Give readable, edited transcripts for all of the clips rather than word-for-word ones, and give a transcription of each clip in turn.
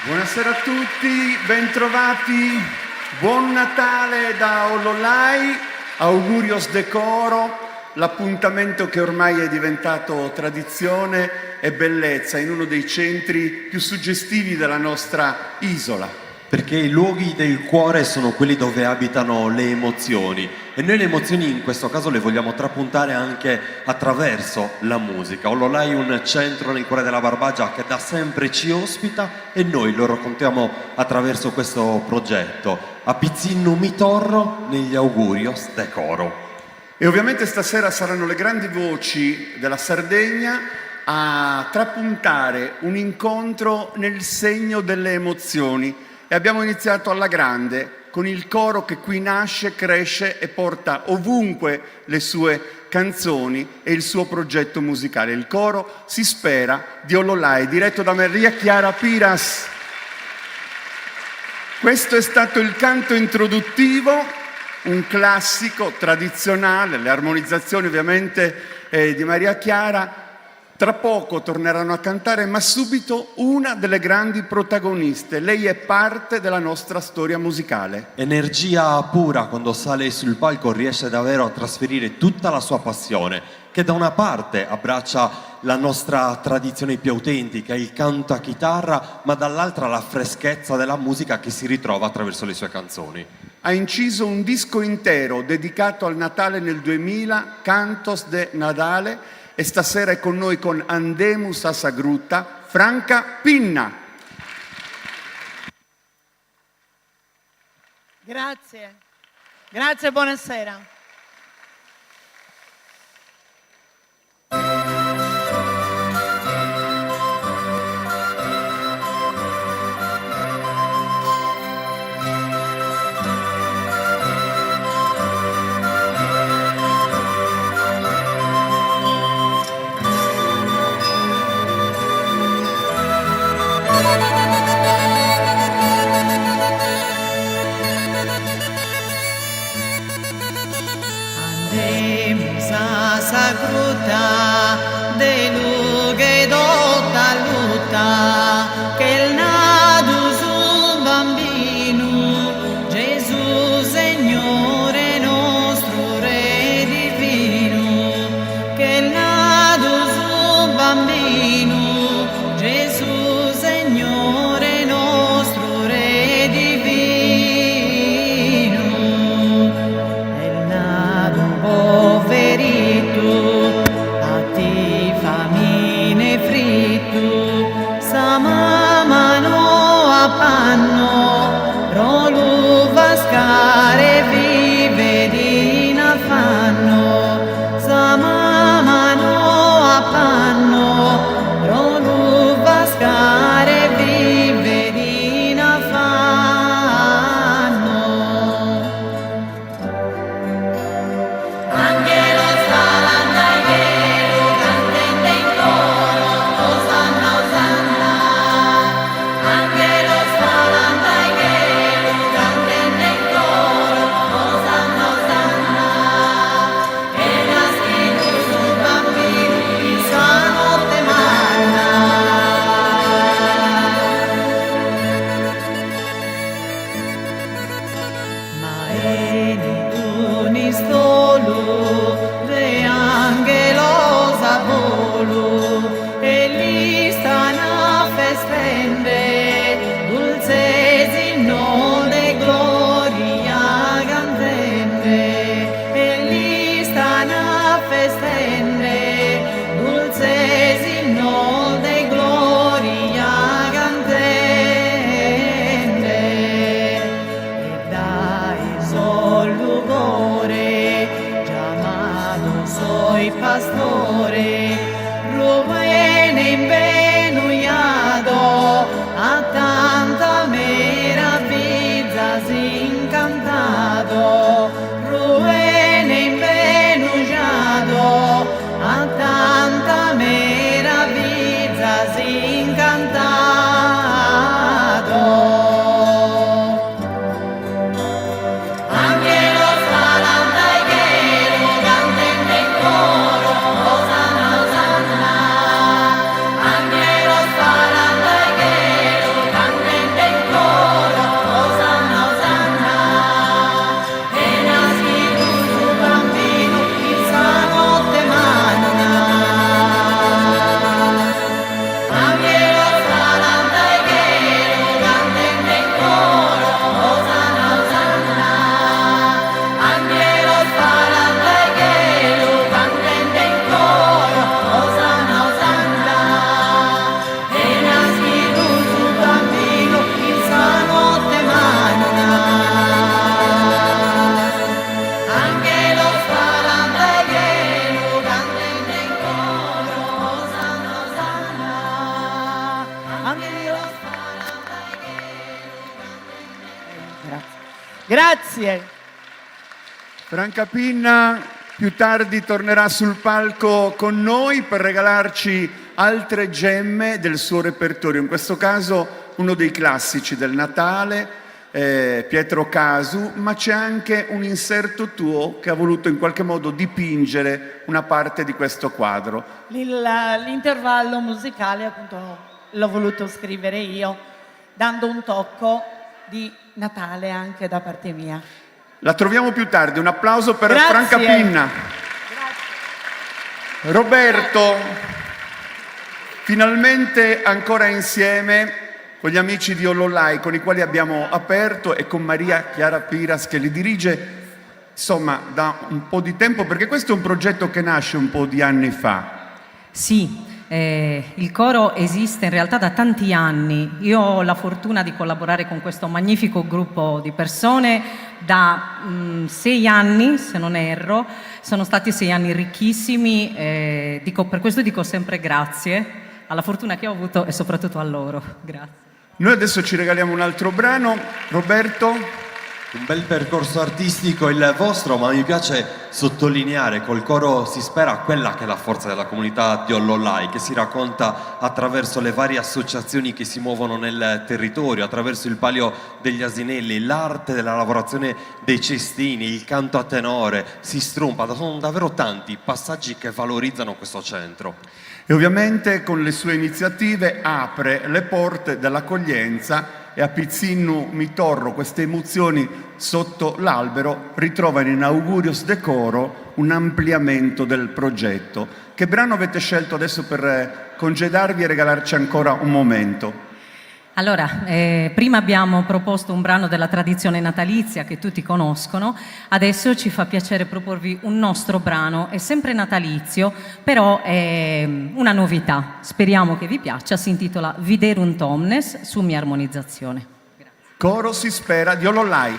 Buonasera a tutti, bentrovati, buon Natale da Ololai, augurios decoro, l'appuntamento che ormai è diventato tradizione e bellezza in uno dei centri più suggestivi della nostra isola. Perché i luoghi del cuore sono quelli dove abitano le emozioni e noi le emozioni in questo caso le vogliamo trapuntare anche attraverso la musica. Ololai è un centro nel cuore della Barbagia che da sempre ci ospita e noi lo raccontiamo attraverso questo progetto. A Pizzinno mi torro negli augurios decoro. E ovviamente stasera saranno le grandi voci della Sardegna a trapuntare un incontro nel segno delle emozioni. E abbiamo iniziato alla grande con il coro che qui nasce, cresce e porta ovunque le sue canzoni e il suo progetto musicale. Il coro Si spera di Ololai, diretto da Maria Chiara Piras. Questo è stato il canto introduttivo, un classico tradizionale, le armonizzazioni ovviamente di Maria Chiara. Tra poco torneranno a cantare, ma subito una delle grandi protagoniste. Lei è parte della nostra storia musicale. Energia pura, quando sale sul palco riesce davvero a trasferire tutta la sua passione, che da una parte abbraccia la nostra tradizione più autentica, il canto a chitarra, ma dall'altra la freschezza della musica che si ritrova attraverso le sue canzoni. Ha inciso un disco intero dedicato al Natale nel 2000, Cantos de Nadale, e stasera è con noi con Andemus a Sagrutta, Franca Pinna. Grazie, buonasera. Grazie. Franca Pinna più tardi tornerà sul palco con noi per regalarci altre gemme del suo repertorio, in questo caso uno dei classici del Natale, Pietro Casu, ma c'è anche un inserto tuo che ha voluto in qualche modo dipingere una parte di questo quadro. L'intervallo musicale appunto l'ho voluto scrivere io, dando un tocco di Natale anche da parte mia. La troviamo più tardi, un applauso per Grazie. Franca Pinna. Roberto, finalmente ancora insieme con gli amici di Ololai con i quali abbiamo aperto e con Maria Chiara Piras che li dirige insomma da un po' di tempo, perché questo è un progetto che nasce un po' di anni fa. Sì, il coro esiste in realtà da tanti anni. Io ho la fortuna di collaborare con questo magnifico gruppo di persone da 6 anni, se non erro. Sono stati 6 anni ricchissimi, per questo dico sempre grazie alla fortuna che ho avuto e soprattutto a loro. Grazie. Noi adesso ci regaliamo un altro brano, Roberto. Un bel percorso artistico il vostro, ma mi piace sottolineare col coro si spera quella che è la forza della comunità di Ollolai, che si racconta attraverso le varie associazioni che si muovono nel territorio, attraverso il palio degli asinelli, l'arte della lavorazione dei cestini, il canto a tenore, si strumpa, sono davvero tanti passaggi che valorizzano questo centro. E ovviamente con le sue iniziative apre le porte dell'accoglienza e a Pizzinnu Mitorro queste emozioni sotto l'albero ritrovano in Augurios Decoro un ampliamento del progetto. Che brano avete scelto adesso per congedarvi e regalarci ancora un momento? Allora, prima abbiamo proposto un brano della tradizione natalizia che tutti conoscono, adesso ci fa piacere proporvi un nostro brano, è sempre natalizio, però è una novità, speriamo che vi piaccia, si intitola Viderunt Omnes, su mia armonizzazione. Grazie. Coro si spera di Ololai.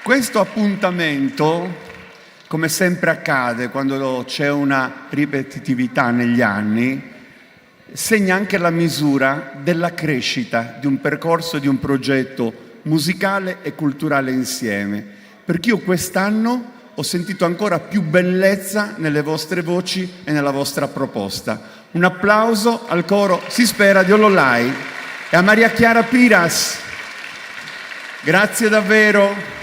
Questo appuntamento, come sempre accade quando c'è una ripetitività negli anni, segna anche la misura della crescita di un percorso, di un progetto musicale e culturale insieme. Perché io quest'anno ho sentito ancora più bellezza nelle vostre voci e nella vostra proposta. Un applauso al coro Si Spera di Ololai e a Maria Chiara Piras. Grazie davvero.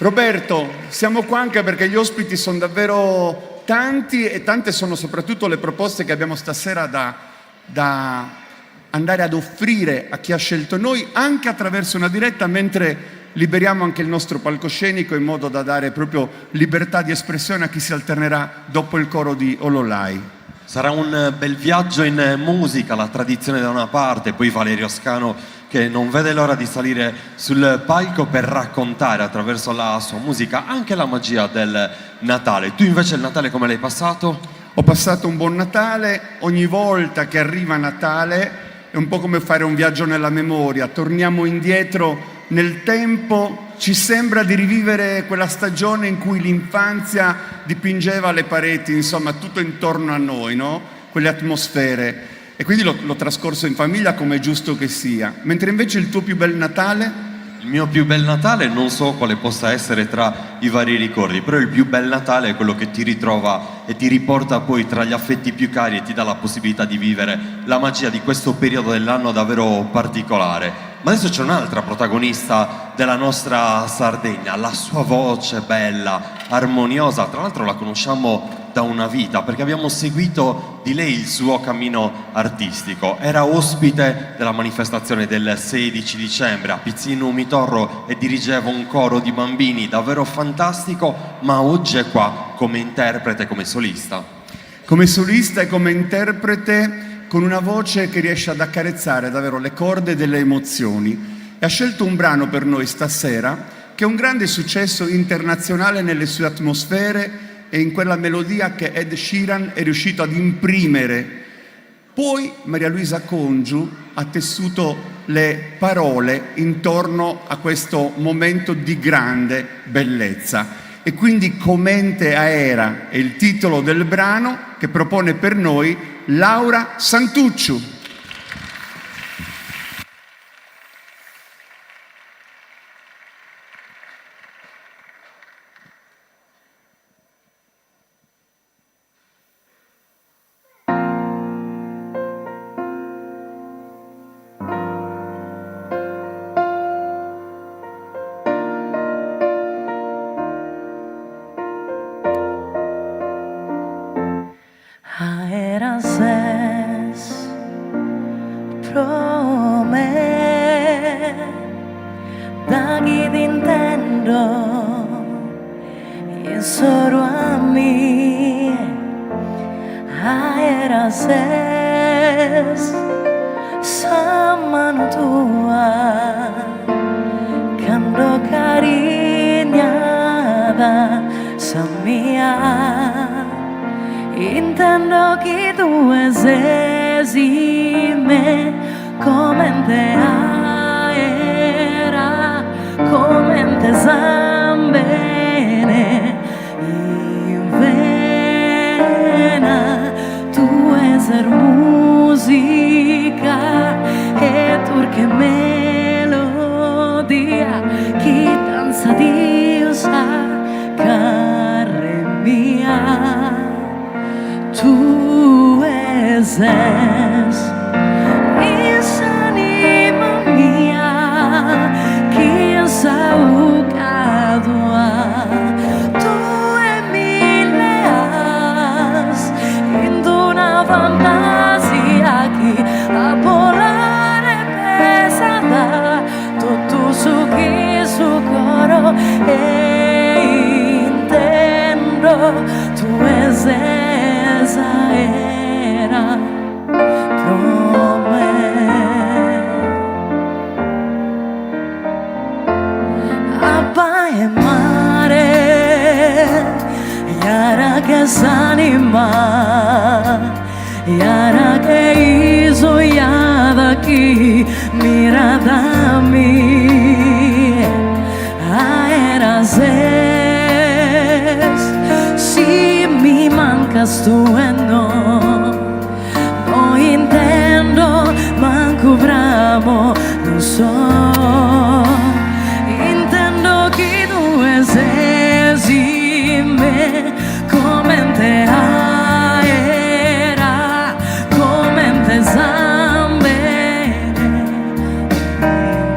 Roberto, siamo qua anche perché gli ospiti sono davvero tanti e tante sono soprattutto le proposte che abbiamo stasera da andare ad offrire a chi ha scelto noi, anche attraverso una diretta, mentre liberiamo anche il nostro palcoscenico in modo da dare proprio libertà di espressione a chi si alternerà dopo il coro di Ololai. Sarà un bel viaggio in musica, la tradizione da una parte, poi Valerio Scano che non vede l'ora di salire sul palco per raccontare attraverso la sua musica anche la magia del Natale. Tu invece il Natale come l'hai passato? Ho passato un buon Natale. Ogni volta che arriva Natale è un po' come fare un viaggio nella memoria, torniamo indietro nel tempo, ci sembra di rivivere quella stagione in cui l'infanzia dipingeva le pareti, insomma tutto intorno a noi, no? Quelle atmosfere. E quindi l'ho trascorso in famiglia come è giusto che sia. Mentre invece il tuo più bel Natale? Il mio più bel Natale non so quale possa essere tra i vari ricordi, però il più bel Natale è quello che ti ritrova e ti riporta poi tra gli affetti più cari e ti dà la possibilità di vivere la magia di questo periodo dell'anno davvero particolare. Ma adesso c'è un'altra protagonista della nostra Sardegna, la sua voce bella, armoniosa, tra l'altro la conosciamo da una vita perché abbiamo seguito di lei il suo cammino artistico. Era ospite della manifestazione del 16 dicembre a Pizzino Umitorro e dirigeva un coro di bambini davvero fantastico, ma oggi è qua come interprete, come solista. Come solista e come interprete, con una voce che riesce ad accarezzare davvero le corde delle emozioni. E ha scelto un brano per noi stasera che è un grande successo internazionale nelle sue atmosfere e in quella melodia che Ed Sheeran è riuscito ad imprimere. Poi Maria Luisa Congiu ha tessuto le parole intorno a questo momento di grande bellezza. E quindi Commente Aera è il titolo del brano che propone per noi Laura Santucciu. Aera ses pro me, da chi ti intendo, e solo a me. Aera ses, sa mano tua, quando carignata, sa mia. Intendo che tu esesime come te era, come te zambene in vena, tu eser musica e turche melodia, chi danza diosa care mia. Tu es anima mia che saugado tu e mille as in una fantasia che a volare pesada tutto su chi su coro e intendo tu es era pro me. Abba e mare, yara che s'anima, yara che iso yada chi mira da me. tocas tu e no intendo, manco bramo, non so. Intendo che tu esime come te era, come te zambere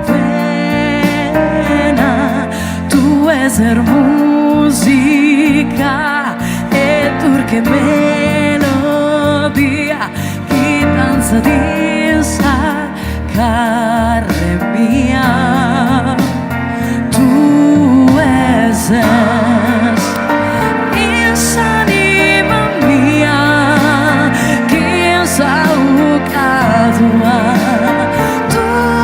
vena, tu eser musica e turche melodia, che danza di sa carne mia, tu eses insanima mia, che sa ucatua, tu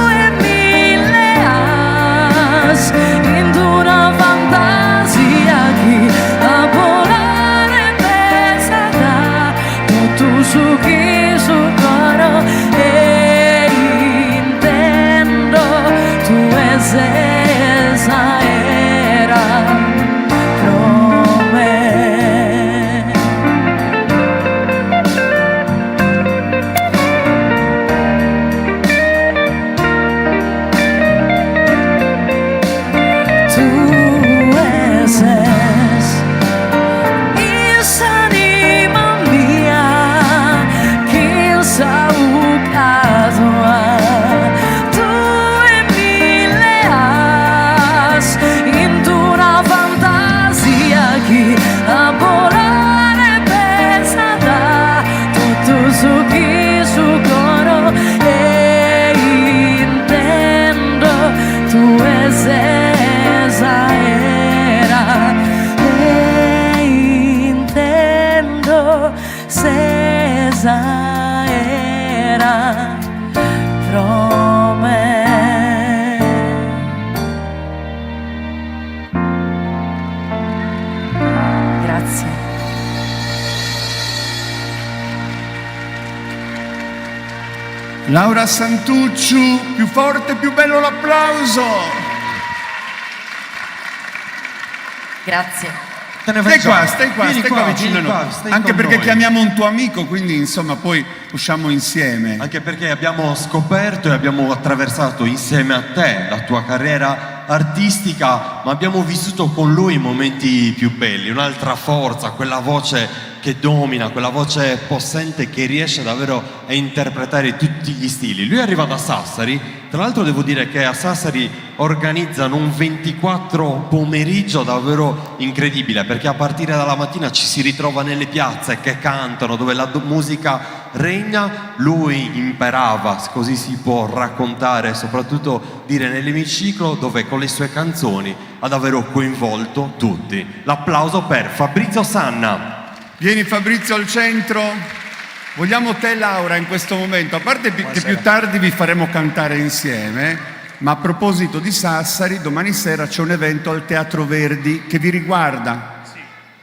e mille as, in una fantasia che a volare pesata, tutto su chi su coro e intendo, tu esa era pro me. Tu eses insanima mia, che sa ucatua, tu e mille as, in una fantasia che a volare pesata, tutto su chi su coro e intendo, tu esa era e intendo, sesa era pro me. Grazie. Laura Santucciu, più forte, più bello l'applauso. Grazie. Te ne Stai facciamo. qua, stai qua, Vieni stai qua vicino a vieni noi. qua, stai Anche con perché noi. chiamiamo un tuo amico, quindi insomma poi usciamo insieme. Anche perché abbiamo scoperto e abbiamo attraversato insieme a te la tua carriera artistica, ma abbiamo vissuto con lui i momenti più belli, un'altra forza, quella voce che domina, quella voce possente che riesce davvero a interpretare tutti gli stili. Lui arriva da Sassari, tra l'altro devo dire che a Sassari organizzano un 24 pomeriggio davvero incredibile, perché a partire dalla mattina ci si ritrova nelle piazze che cantano, dove la musica regna. Lui imperava, così si può raccontare, soprattutto dire nell'emiciclo, dove con le sue canzoni ha davvero coinvolto tutti. L'applauso per Fabrizio Sanna. Vieni Fabrizio al centro. Vogliamo te Laura in questo momento, a parte che più tardi vi faremo cantare insieme, ma a proposito di Sassari, domani sera c'è un evento al Teatro Verdi che vi riguarda.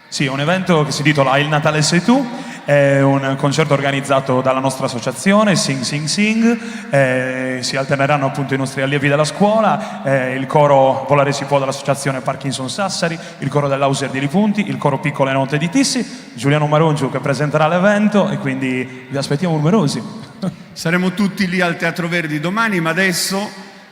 Sì, è un evento che si intitola Il Natale sei tu, è un concerto organizzato dalla nostra associazione Sing Sing Sing, si alterneranno appunto i nostri allievi della scuola, il coro Volare si può dell'associazione Parkinson Sassari, il coro dell'Auser di Lipunti, il coro Piccole Note di Tissi, Giuliano Marungiu che presenterà l'evento e quindi vi aspettiamo numerosi. Saremo tutti lì al Teatro Verdi domani, ma adesso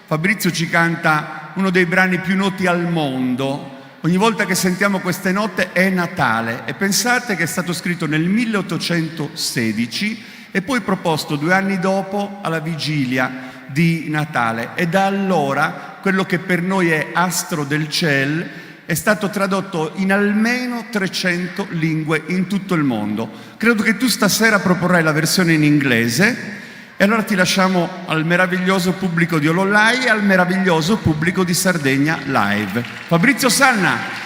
Fabrizio ci canta uno dei brani più noti al mondo. Ogni volta che sentiamo queste note è Natale e pensate che è stato scritto nel 1816 e poi proposto 2 anni dopo alla vigilia di Natale e da allora quello che per noi è Astro del Ciel è stato tradotto in almeno 300 lingue in tutto il mondo. Credo che tu stasera proporrai la versione in inglese e allora ti lasciamo al meraviglioso pubblico di Ololai e al meraviglioso pubblico di Sardegna Live. Fabrizio Sanna.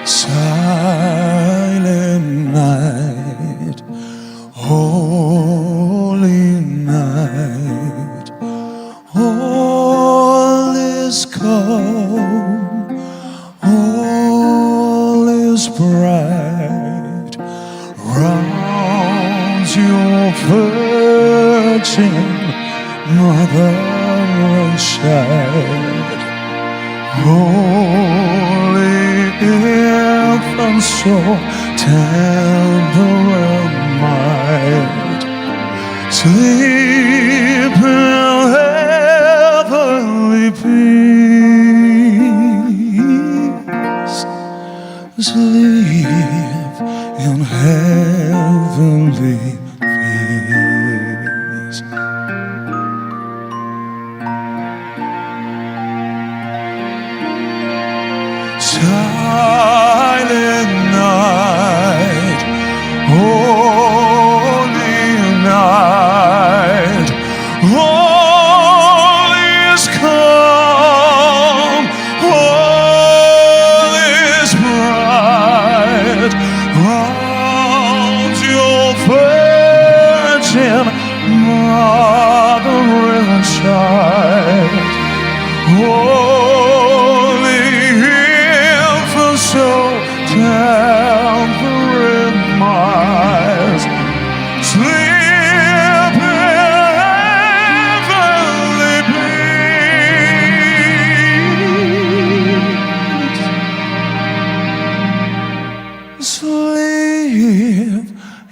Silent come, all is bright round your virgin mother and child. Holy infant, so tender and mild, sleep in heavenly peace, sleep in heavenly peace. Silent night, holy night, all is calm, all is bright round your virgin mother and child. Holy infant, so tender and mild, sleep in heavenly peace. Sleep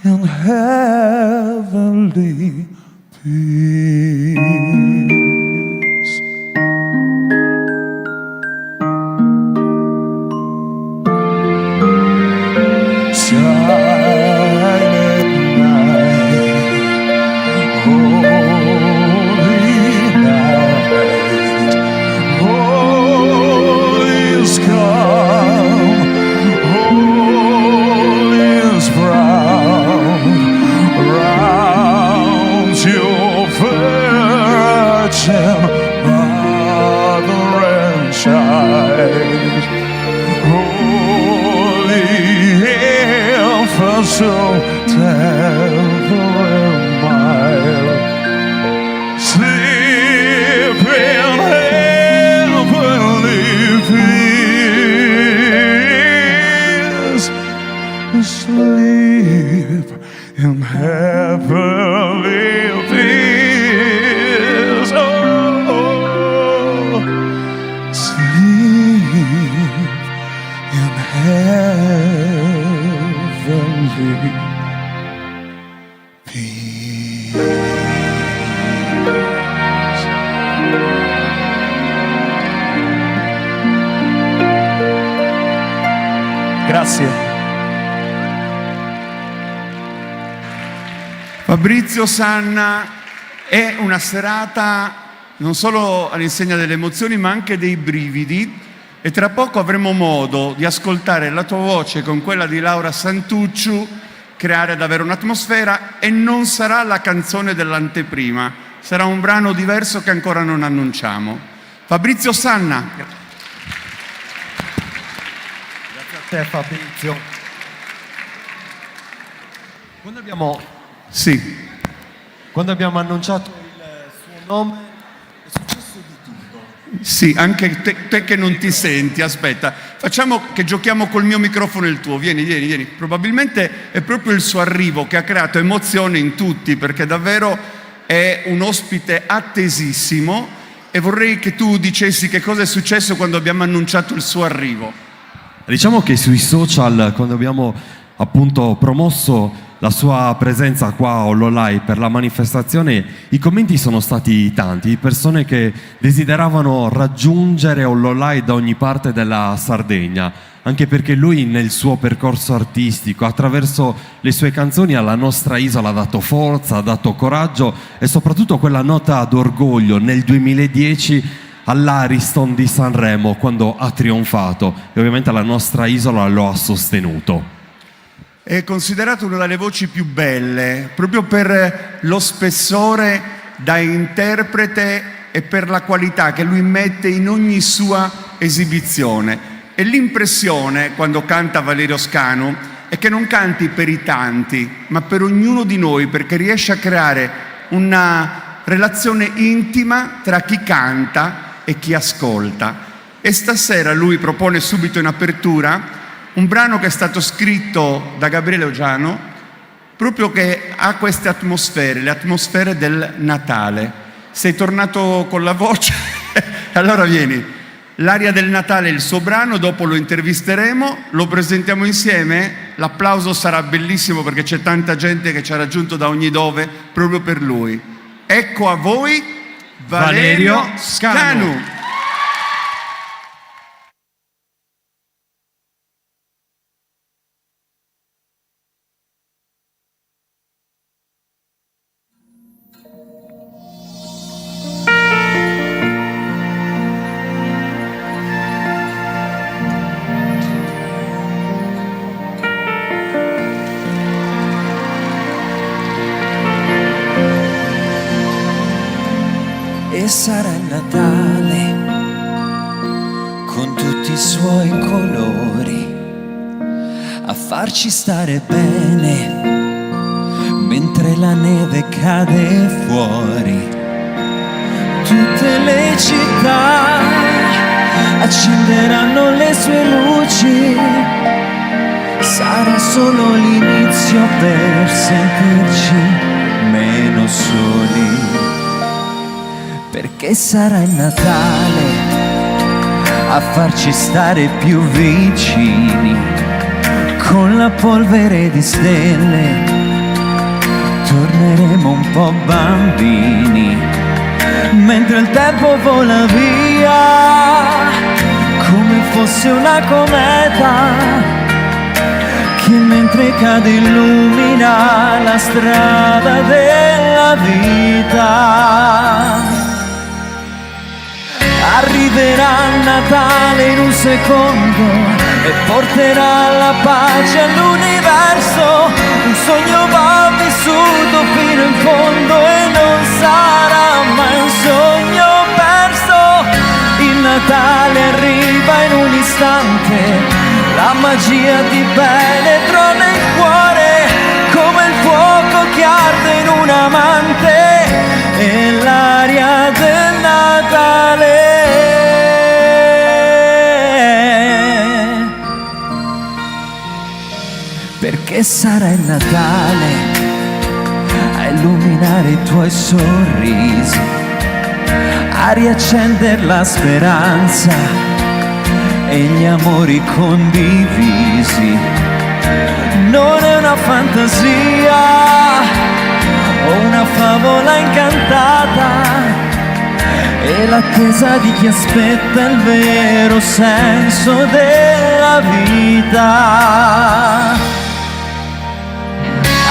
in heavenly peace. Silent night, holy night, all is calm, all is brown round your virgin mother and child. Holy infant, so tender and mild, sleep in heavenly peace, sleep in heavenly peace. Oh, sleep in heavenly peace. Grazie. Fabrizio Sanna, è una serata non solo all'insegna delle emozioni ma anche dei brividi, e tra poco avremo modo di ascoltare la tua voce con quella di Laura Santucciu, creare davvero un'atmosfera, e non sarà la canzone dell'anteprima, sarà un brano diverso che ancora non annunciamo. Fabrizio Sanna. Grazie a te Fabrizio. Quando abbiamo annunciato il suo nome è successo di tutto. Sì, anche te che non ti senti, aspetta, facciamo che giochiamo col mio microfono e il tuo, vieni. Probabilmente è proprio il suo arrivo che ha creato emozione in tutti, perché davvero è un ospite attesissimo, e vorrei che tu dicessi che cosa è successo quando abbiamo annunciato il suo arrivo. Diciamo che sui social, quando abbiamo appunto promosso la sua presenza qua a Ollolai per la manifestazione, i commenti sono stati tanti, persone che desideravano raggiungere Ollolai da ogni parte della Sardegna, anche perché lui nel suo percorso artistico, attraverso le sue canzoni, alla nostra isola ha dato forza, ha dato coraggio e soprattutto quella nota d'orgoglio nel 2010 all'Ariston di Sanremo, quando ha trionfato, e ovviamente la nostra isola lo ha sostenuto. È considerato una delle voci più belle, proprio per lo spessore da interprete e per la qualità che lui mette in ogni sua esibizione. E l'impressione, quando canta Valerio Scanu, è che non canti per i tanti, ma per ognuno di noi, perché riesce a creare una relazione intima tra chi canta e chi ascolta. E stasera lui propone subito in apertura un brano che è stato scritto da Gabriele Ogiano, proprio che ha queste atmosfere, le atmosfere del Natale. Sei tornato con la voce? Allora vieni. L'aria del Natale è il suo brano, dopo lo intervisteremo, lo presentiamo insieme. L'applauso sarà bellissimo perché c'è tanta gente che ci ha raggiunto da ogni dove proprio per lui. Ecco a voi Valerio Scanu. E sarà il Natale con tutti i suoi colori a farci stare bene mentre la neve cade fuori. Tutte le città accenderanno le sue luci, sarà solo l'inizio per sentirci meno soli. Perché sarà il Natale a farci stare più vicini, con la polvere di stelle torneremo un po' bambini, mentre il tempo vola via come fosse una cometa che mentre cade illumina la strada della vita. Arriverà Natale in un secondo e porterà la pace all'universo. Un sogno va vissuto fino in fondo e non sarà mai un sogno perso. Il Natale arriva in un istante, la magia ti penetra nel cuore come il fuoco che arde in un amante e l'aria del Natale. Perché sarà il Natale a illuminare i tuoi sorrisi, a riaccendere la speranza e gli amori condivisi. Non è una fantasia o una favola incantata, è l'attesa di chi aspetta il vero senso della vita.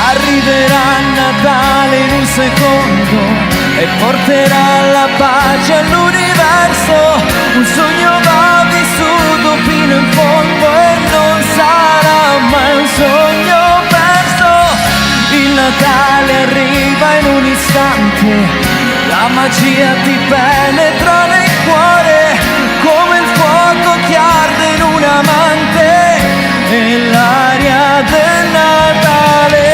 Arriverà Natale in un secondo e porterà la pace all'universo. Un sogno va vissuto fino in fondo e non sarà mai un sogno perso. Il Natale arriva in un istante, la magia ti penetra nel cuore come il fuoco che arde in un amante e l'aria del Natale.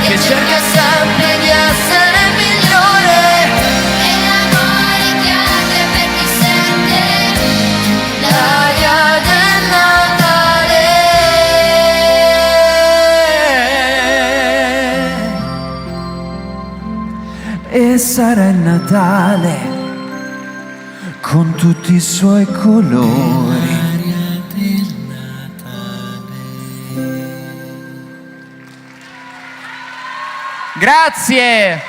Che cerca sempre di essere migliore e l'amore che arde per chi sente l'aria del Natale. E sarà il Natale con tutti i suoi colori. Grazie!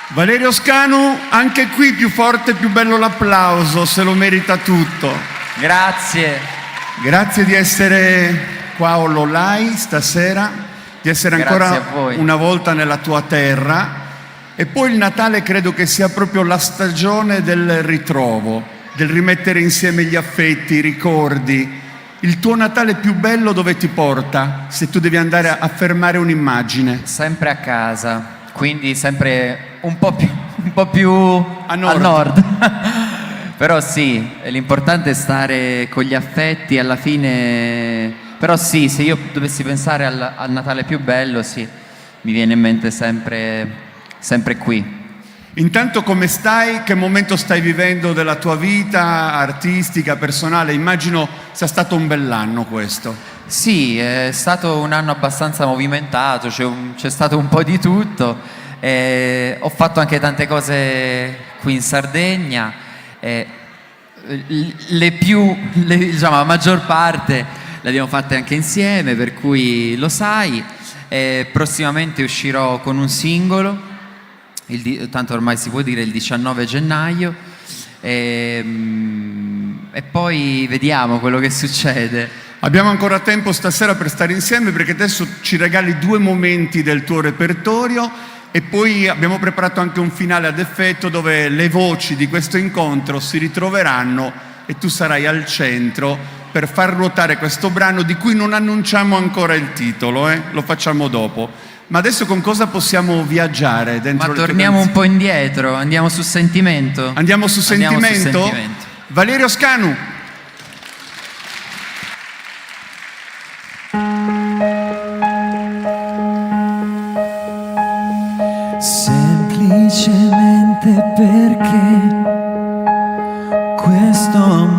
Valerio Scanu, anche qui più forte e più bello l'applauso, se lo merita tutto. Grazie! Grazie di essere qua a Ololai stasera, di essere Grazie ancora a voi. una volta nella tua terra E poi il Natale credo che sia proprio la stagione del ritrovo, del rimettere insieme gli affetti, i ricordi. Il tuo Natale più bello dove ti porta? Se tu devi andare a fermare un'immagine. Sempre a casa, quindi sempre un po' più A nord. al nord. Però sì, l'importante è stare con gli affetti alla fine. Però sì, se io dovessi pensare al Natale più bello, sì, mi viene in mente sempre qui. Intanto come stai? Che momento stai vivendo della tua vita artistica, personale? Immagino sia stato un bell'anno questo. Sì, è stato un anno abbastanza movimentato, c'è stato un po' di tutto. Ho fatto anche tante cose qui in Sardegna. Diciamo, la maggior parte le abbiamo fatte anche insieme, per cui lo sai. Prossimamente uscirò con un singolo, tanto ormai si può dire il 19 gennaio, e poi vediamo quello che succede. Abbiamo ancora tempo stasera per stare insieme perché adesso ci regali 2 momenti del tuo repertorio e poi abbiamo preparato anche un finale ad effetto dove le voci di questo incontro si ritroveranno e tu sarai al centro per far ruotare questo brano di cui non annunciamo ancora il titolo, lo facciamo dopo. Ma adesso con cosa possiamo viaggiare dentro Ma le tue torniamo un canzoni? po' indietro, andiamo su Sentimento. Andiamo su Andiamo su Sentimento? Sentimento. Valerio Scanu. Semplicemente perché questo amore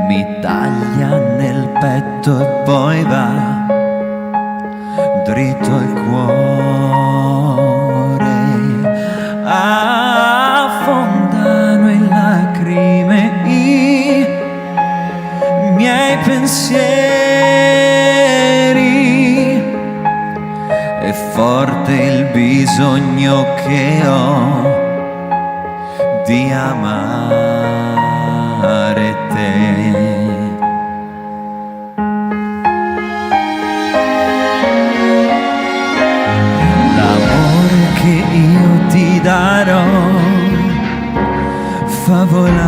mi taglia nel petto e poi va dritto al cuore, affondano in lacrime i miei pensieri. È forte il bisogno che ho di amare te. L'amore che io ti darò fa volare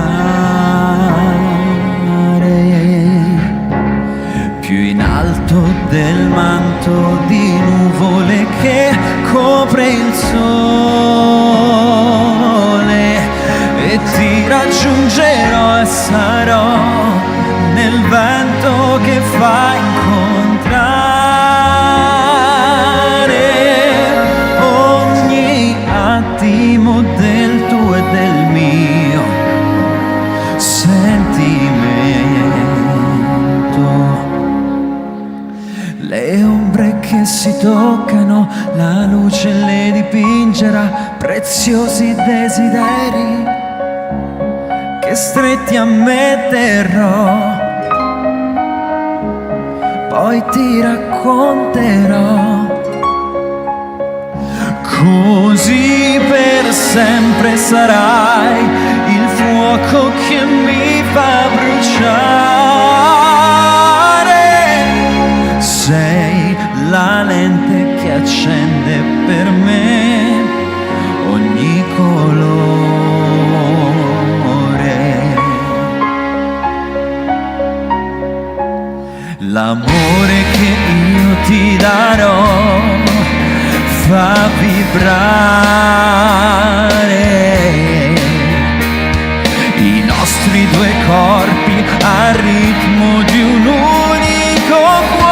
più in alto del manto di nuvole che copre il sole, e ti raggiungerò e sarò nel vento che fa incontrare ogni attimo del tuo e del mio sentimento. Le ombre che si toccano, la luce le dipingerà, preziosi desideri che stretti a me terrò. Poi ti racconterò, così per sempre sarai il fuoco che mi fa bruciare. Sei la lente che accende per me ogni colore. L'amore che io ti darò fa vibrare i nostri 2 corpi al ritmo di un unico cuore,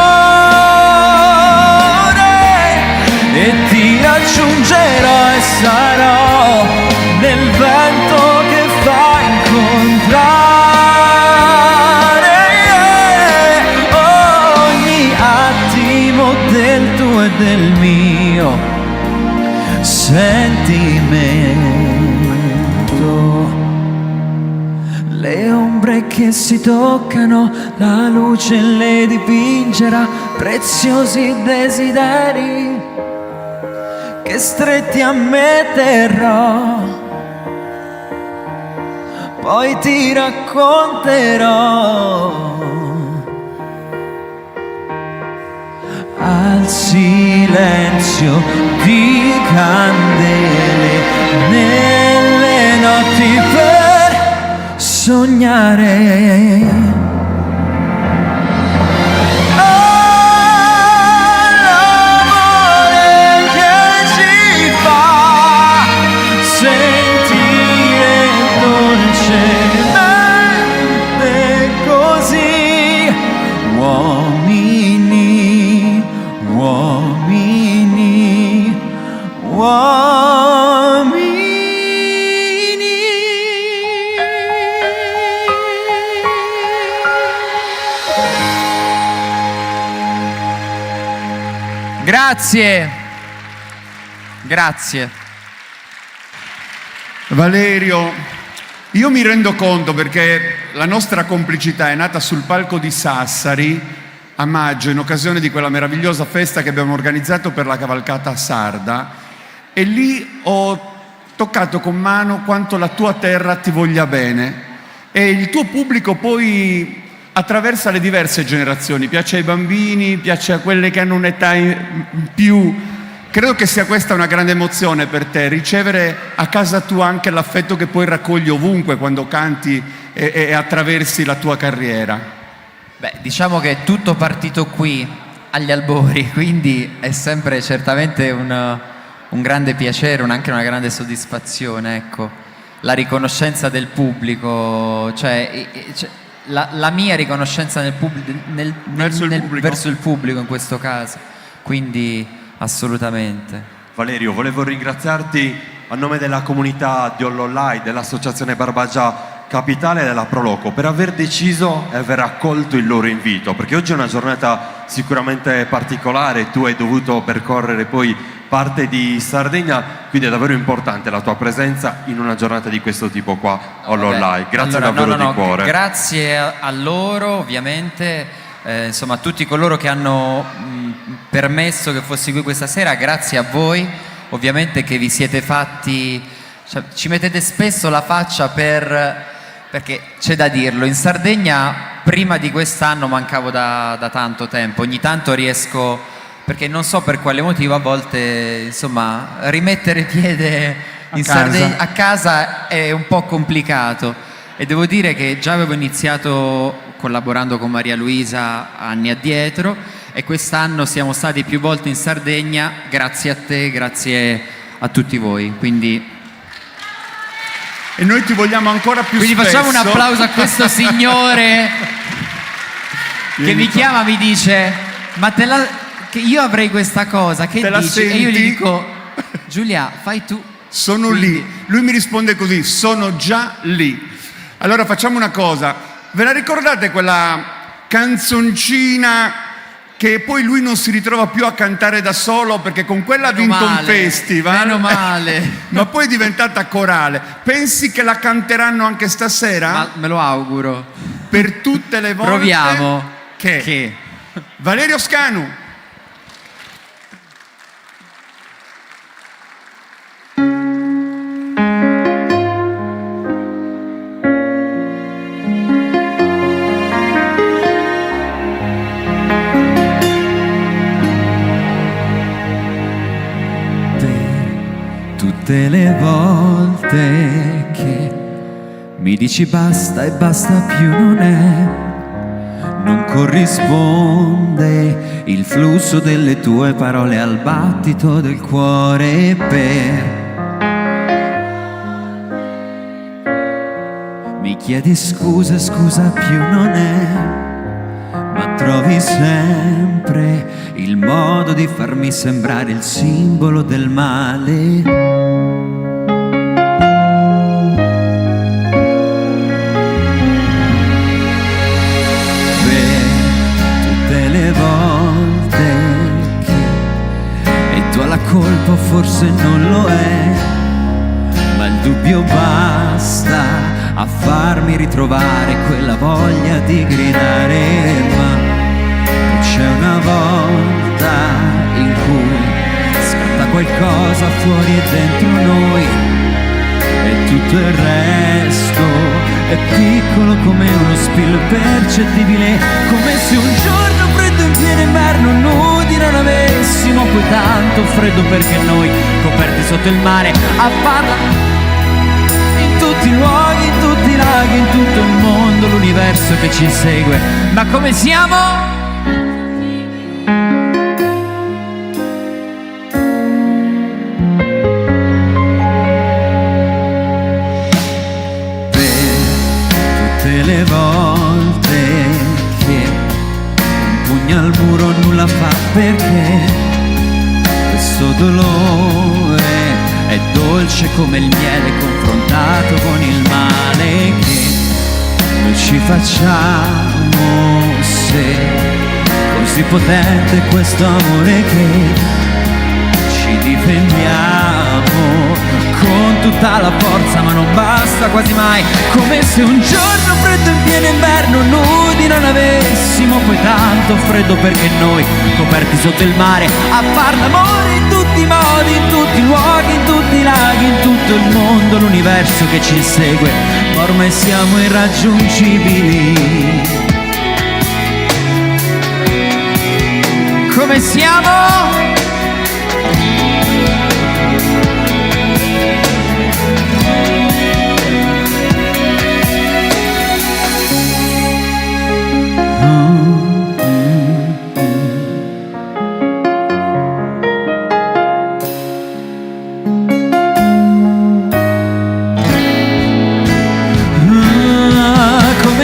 e ti raggiungerò e sarò nel vento che fa incontrare ogni attimo del tuo e del mio sentimento. Le ombre che si toccano, la luce le dipingerà, preziosi desideri che stretti a me terrò. Poi ti racconterò al silenzio di candele nelle notti per sognare. Grazie. Grazie. Valerio, io mi rendo conto perché la nostra complicità è nata sul palco di Sassari a maggio in occasione di quella meravigliosa festa che abbiamo organizzato per la cavalcata sarda e lì ho toccato con mano quanto la tua terra ti voglia bene e il tuo pubblico poi attraversa le diverse generazioni, piace ai bambini, piace a quelle che hanno un'età in più. Credo che sia questa una grande emozione per te, ricevere a casa tua anche l'affetto che poi raccogli ovunque quando canti e attraversi la tua carriera. Beh, diciamo che è tutto partito qui, agli albori, quindi è sempre certamente un grande piacere, anche una grande soddisfazione, ecco. La riconoscenza del pubblico, la mia riconoscenza verso il pubblico in questo caso, quindi assolutamente. Valerio, volevo ringraziarti a nome della comunità di Ollollai, dell'Associazione Barbagia Capitale e della Proloco per aver deciso e aver accolto il loro invito, perché oggi è una giornata sicuramente particolare, tu hai dovuto percorrere poi parte di Sardegna, quindi è davvero importante la tua presenza in una giornata di questo tipo qua a Ollollai. Grazie davvero di cuore. Grazie a loro, ovviamente, insomma a tutti coloro che hanno permesso che fossi qui questa sera, grazie a voi, ovviamente che vi siete fatti, ci mettete spesso la faccia perché c'è da dirlo, in Sardegna prima di quest'anno mancavo da tanto tempo, ogni tanto riesco, perché non so per quale motivo a volte insomma rimettere piede a casa è un po' complicato e devo dire che già avevo iniziato collaborando con Maria Luisa anni addietro e quest'anno siamo stati più volte in Sardegna grazie a te, grazie a tutti voi, quindi e noi ti vogliamo ancora più quindi spesso. facciamo un applauso a questo signore che mi chiama, mi dice ma che io avrei questa cosa, che dici? E io gli dico Giulia, fai tu. Sono lì. Lui mi risponde così, sono già lì. Allora facciamo una cosa, ve la ricordate quella canzoncina che poi lui non si ritrova più a cantare da solo perché con quella ha vinto un festival? Meno male. Ma poi è diventata corale. Pensi che la canteranno anche stasera? Ma me lo auguro. Per tutte le volte proviamo che Valerio Scanu. Tutte le volte che mi dici basta e basta più non corrisponde il flusso delle tue parole al battito del cuore mi chiedi scusa più non è, ma trovi sempre il modo di farmi sembrare il simbolo del male. La colpa forse non lo è, ma il dubbio basta a farmi ritrovare quella voglia di gridare. Ma c'è una volta in cui scatta qualcosa fuori e dentro noi e tutto il resto è piccolo come uno spillo percettibile, come se un giorno freddo in pieno inverno nudi nudi non avessimo poi tanto freddo, perché noi coperti sotto il mare a farla in tutti i luoghi, in tutti i laghi, in tutto il mondo, l'universo che ci segue. Ma come siamo? Le volte che un pugno al muro nulla fa, perché questo dolore è dolce come il miele confrontato con il male che noi ci facciamo, se così potente questo amore che ci difendiamo con tutta la forza, ma non basta quasi mai, come se un giorno freddo in pieno inverno, nudi non avessimo poi tanto freddo, perché noi coperti sotto il mare a far l'amore in tutti i modi, in tutti i luoghi, in tutti i laghi, in tutto il mondo, l'universo che ci segue, ma ormai siamo irraggiungibili. Come siamo?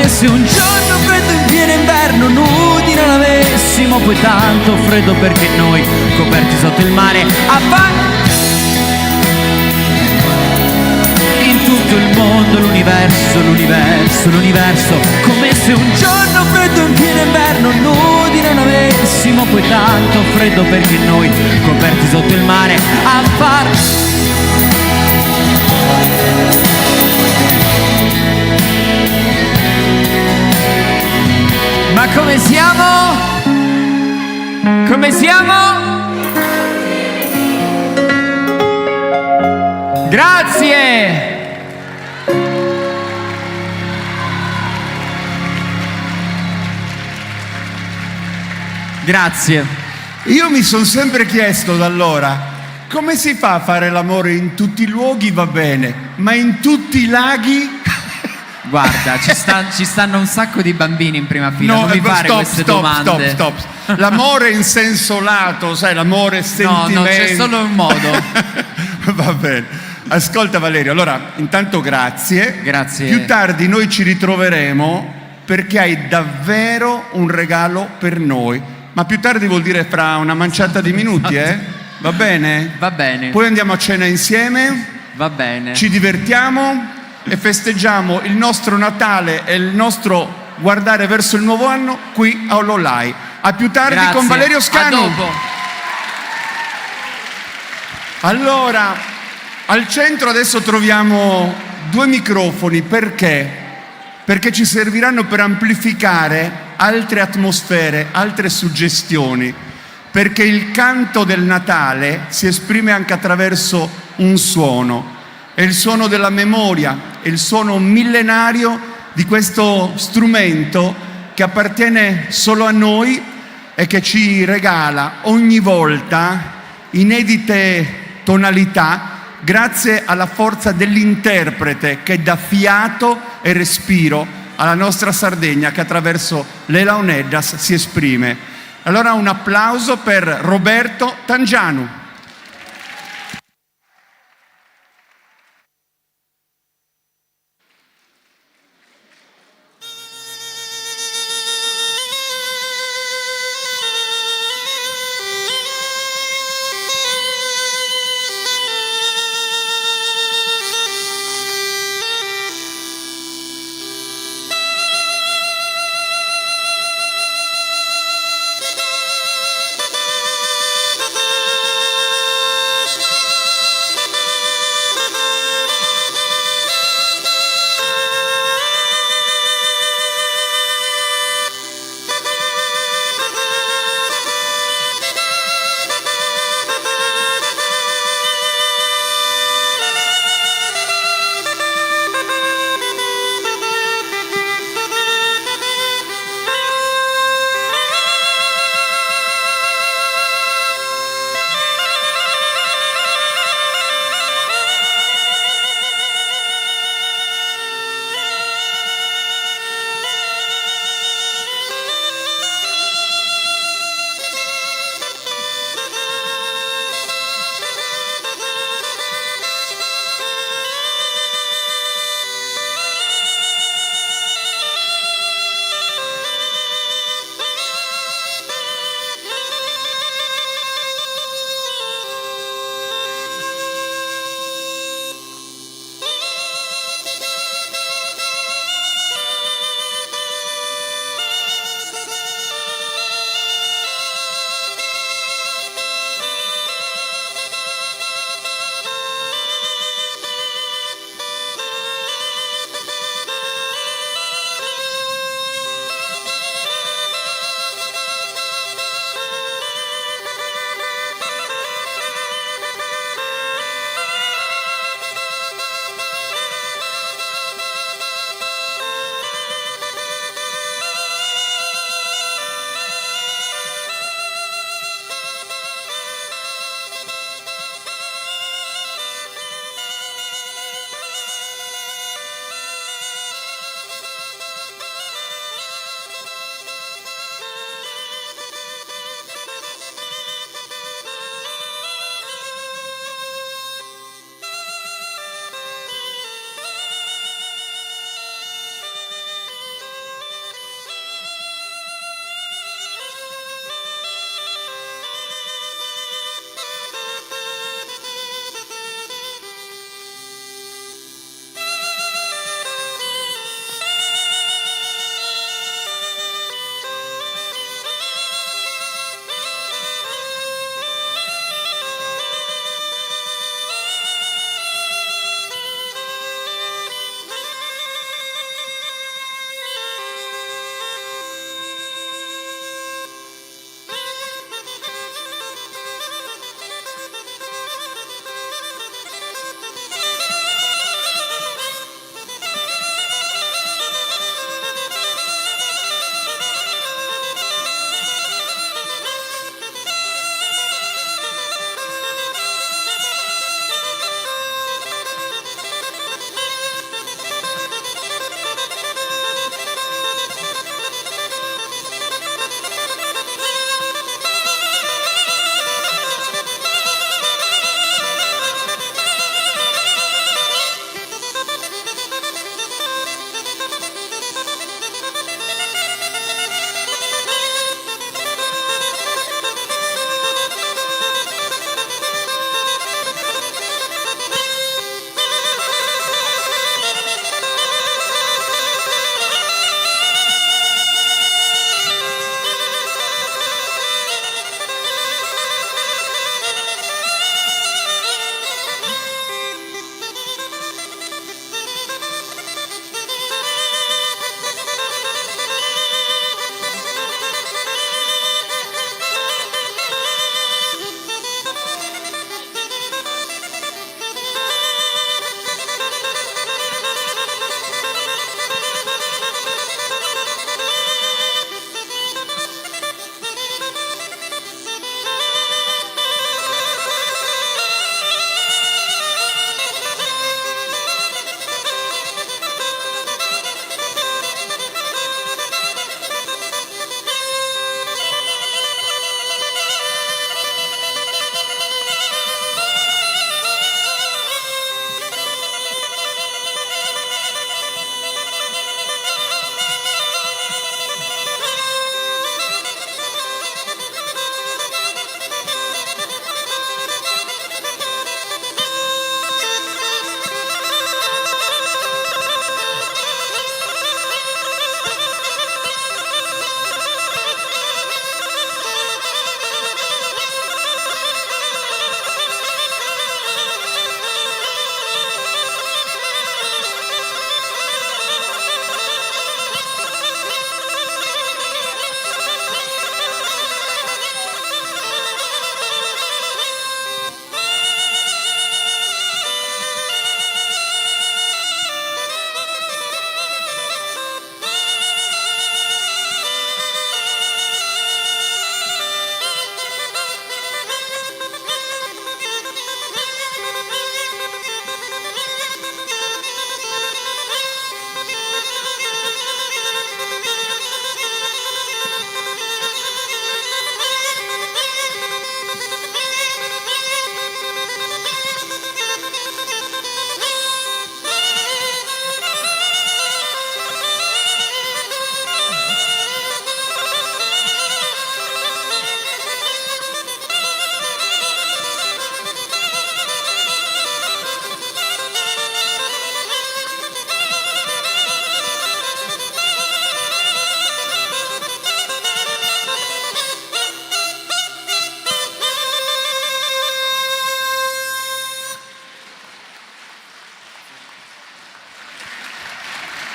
Se un giorno freddo in pieno inverno, nudi non avessimo poi tanto freddo, perché noi coperti sotto il mare a in tutto il mondo, l'universo, l'universo, l'universo, come se un giorno freddo in pieno inverno, nudi non avessimo poi tanto freddo, perché noi coperti sotto il mare a far. Ma come siamo? Come siamo? Grazie! Grazie. Io mi sono sempre chiesto da allora, come si fa a fare l'amore in tutti i luoghi, va bene, ma in tutti i laghi? Guarda, ci stanno un sacco di bambini in prima fila, non mi fare queste domande. Stop. L'amore in senso lato, sai, l'amore sentimento. No, c'è solo un modo. Va bene. Ascolta Valerio, allora, intanto grazie. Grazie. Più tardi noi ci ritroveremo perché hai davvero un regalo per noi. Ma più tardi vuol dire fra una manciata di minuti, eh? Va bene? Va bene. Poi andiamo a cena insieme. Va bene. Ci divertiamo e festeggiamo il nostro Natale e il nostro guardare verso il nuovo anno qui a Ololai. A più tardi. Grazie. Con Valerio Scanu. A dopo. Allora, al centro adesso troviamo 2 microfoni, perché? Perché ci serviranno per amplificare altre atmosfere, altre suggestioni, perché il canto del Natale si esprime anche attraverso un suono. È il suono della memoria, è il suono millenario di questo strumento che appartiene solo a noi e che ci regala ogni volta inedite tonalità grazie alla forza dell'interprete che dà fiato e respiro alla nostra Sardegna, che attraverso le Launeddas si esprime. Allora un applauso per Roberto Tangianu.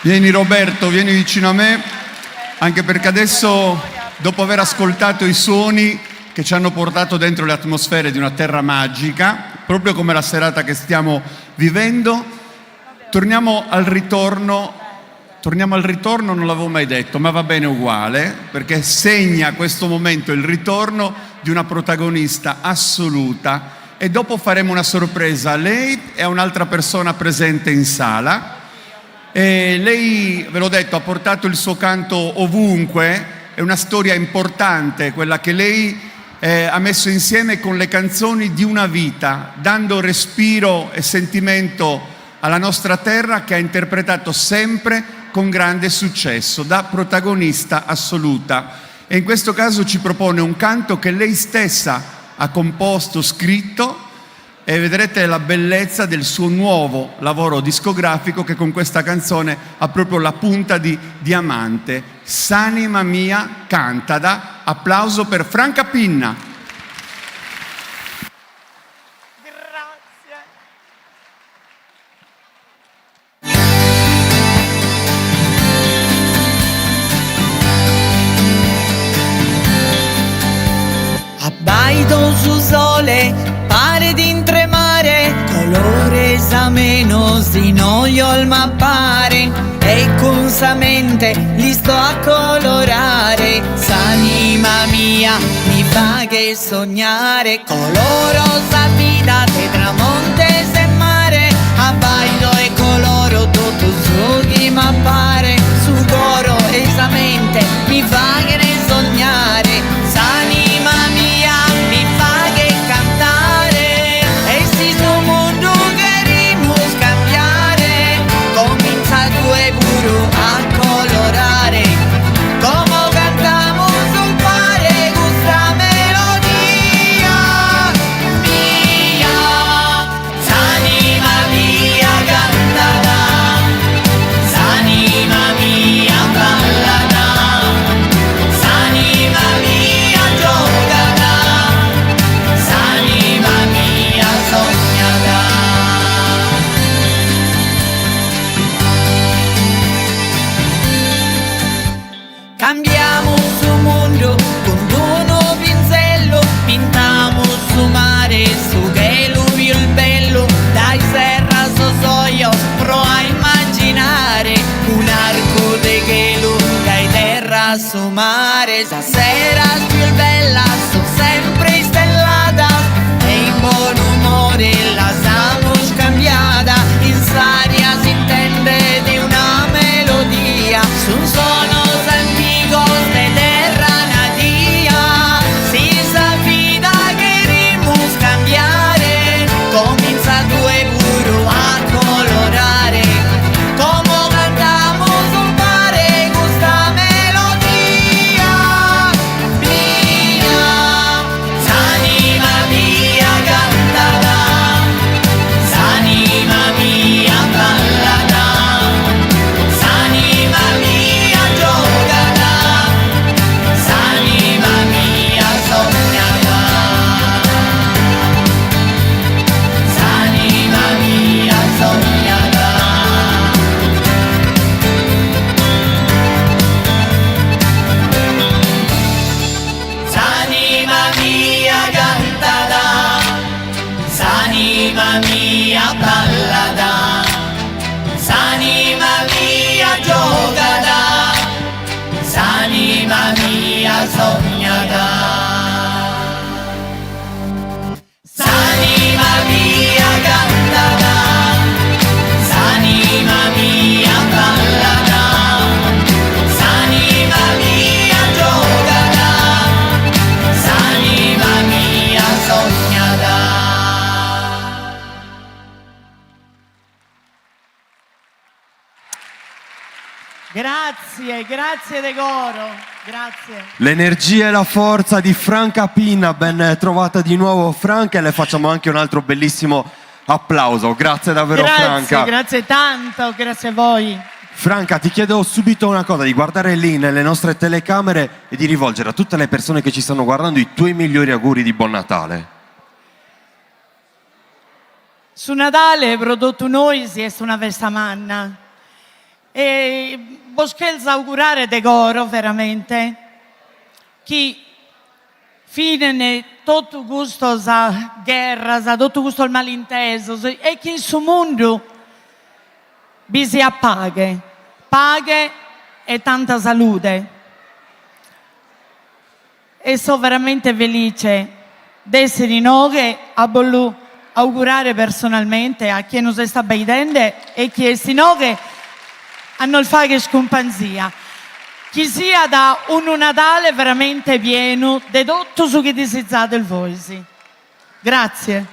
Vieni Roberto, vieni vicino a me, anche perché adesso, dopo aver ascoltato i suoni che ci hanno portato dentro le atmosfere di una terra magica, proprio come la serata che stiamo vivendo, torniamo al ritorno, non l'avevo mai detto, ma va bene uguale, perché segna questo momento il ritorno di una protagonista assoluta, e dopo faremo una sorpresa a lei e a un'altra persona presente in sala. E lei, ve l'ho detto, ha portato il suo canto ovunque, è una storia importante quella che lei ha messo insieme con le canzoni di una vita, dando respiro e sentimento alla nostra terra, che ha interpretato sempre con grande successo, da protagonista assoluta. E in questo caso ci propone un canto che lei stessa ha composto, scritto, e vedrete la bellezza del suo nuovo lavoro discografico, che con questa canzone ha proprio la punta di diamante. S'anima mia cantada. Applauso per Franca Pinna. Abbaito sul sole, pare di intremare, colore sa menos di noi il mappare, e con sa mente li sto a colorare. S'anima mia mi fa che sognare, colorosa vita te tramonte se mare, abbaito e coloro tutto su chi m'appare, su coro e sa mente mi fa che ne sognare. S'anima mia mi fa che cantare, e si sto mondo queremos cambiare, comincia due puro a colorare, como cantamos un pare questa melodia mia. S'anima mia cantata, s'anima mia ballata, s'anima mia giocata, s'anima mia sognata. Cambiamo su mondo con uno pinzello, pintiamo su mare, su che lui il bello, dai serra so soio, pro a immaginare un arco de gelo, dai terra su mare, stasera più bella, so sempre stellata, e in buon umore la samos cambiata, in saria si intende di una melodia, su un suono antico de terra natia, si sa vida queremos cambiare, comincia due puro a colorare, como cantamos un pare questa melodia mia. S'anima mia cantata, s'anima mia ballata, s'anima mia giocata, s'anima mia sognata, s'anima mia sognata. S'anima mia cantata, s'anima mia ballata, s'anima mia giocata, s'anima mia sognata. S'anima mia cantata, s'anima mia ballata, s'anima mia giocata, s'anima mia sognata. Grazie, grazie De Goro, grazie. L'energia e la forza di Franca Pinna, ben trovata di nuovo Franca, e le facciamo anche un altro bellissimo applauso. Grazie davvero Franca. Grazie tanto, grazie a voi. Franca, ti chiedo subito una cosa, di guardare lì nelle nostre telecamere e di rivolgere a tutte le persone che ci stanno guardando i tuoi migliori auguri di Buon Natale. Su Natale prodotto noi si è una festa manna. E voglio augurare de coro veramente che fine tutto gusto sa guerra, sa tutto gusto il malinteso e che il suo mondo vi si appaghe, paghe e tanta salute. E sono veramente felice di essere in noi a voler augurare personalmente a chi non si sta vedendo e chi è in noi a non fare scompanzia. Che sia da un Natale veramente pieno di tutto su che desiderate il voi. Grazie.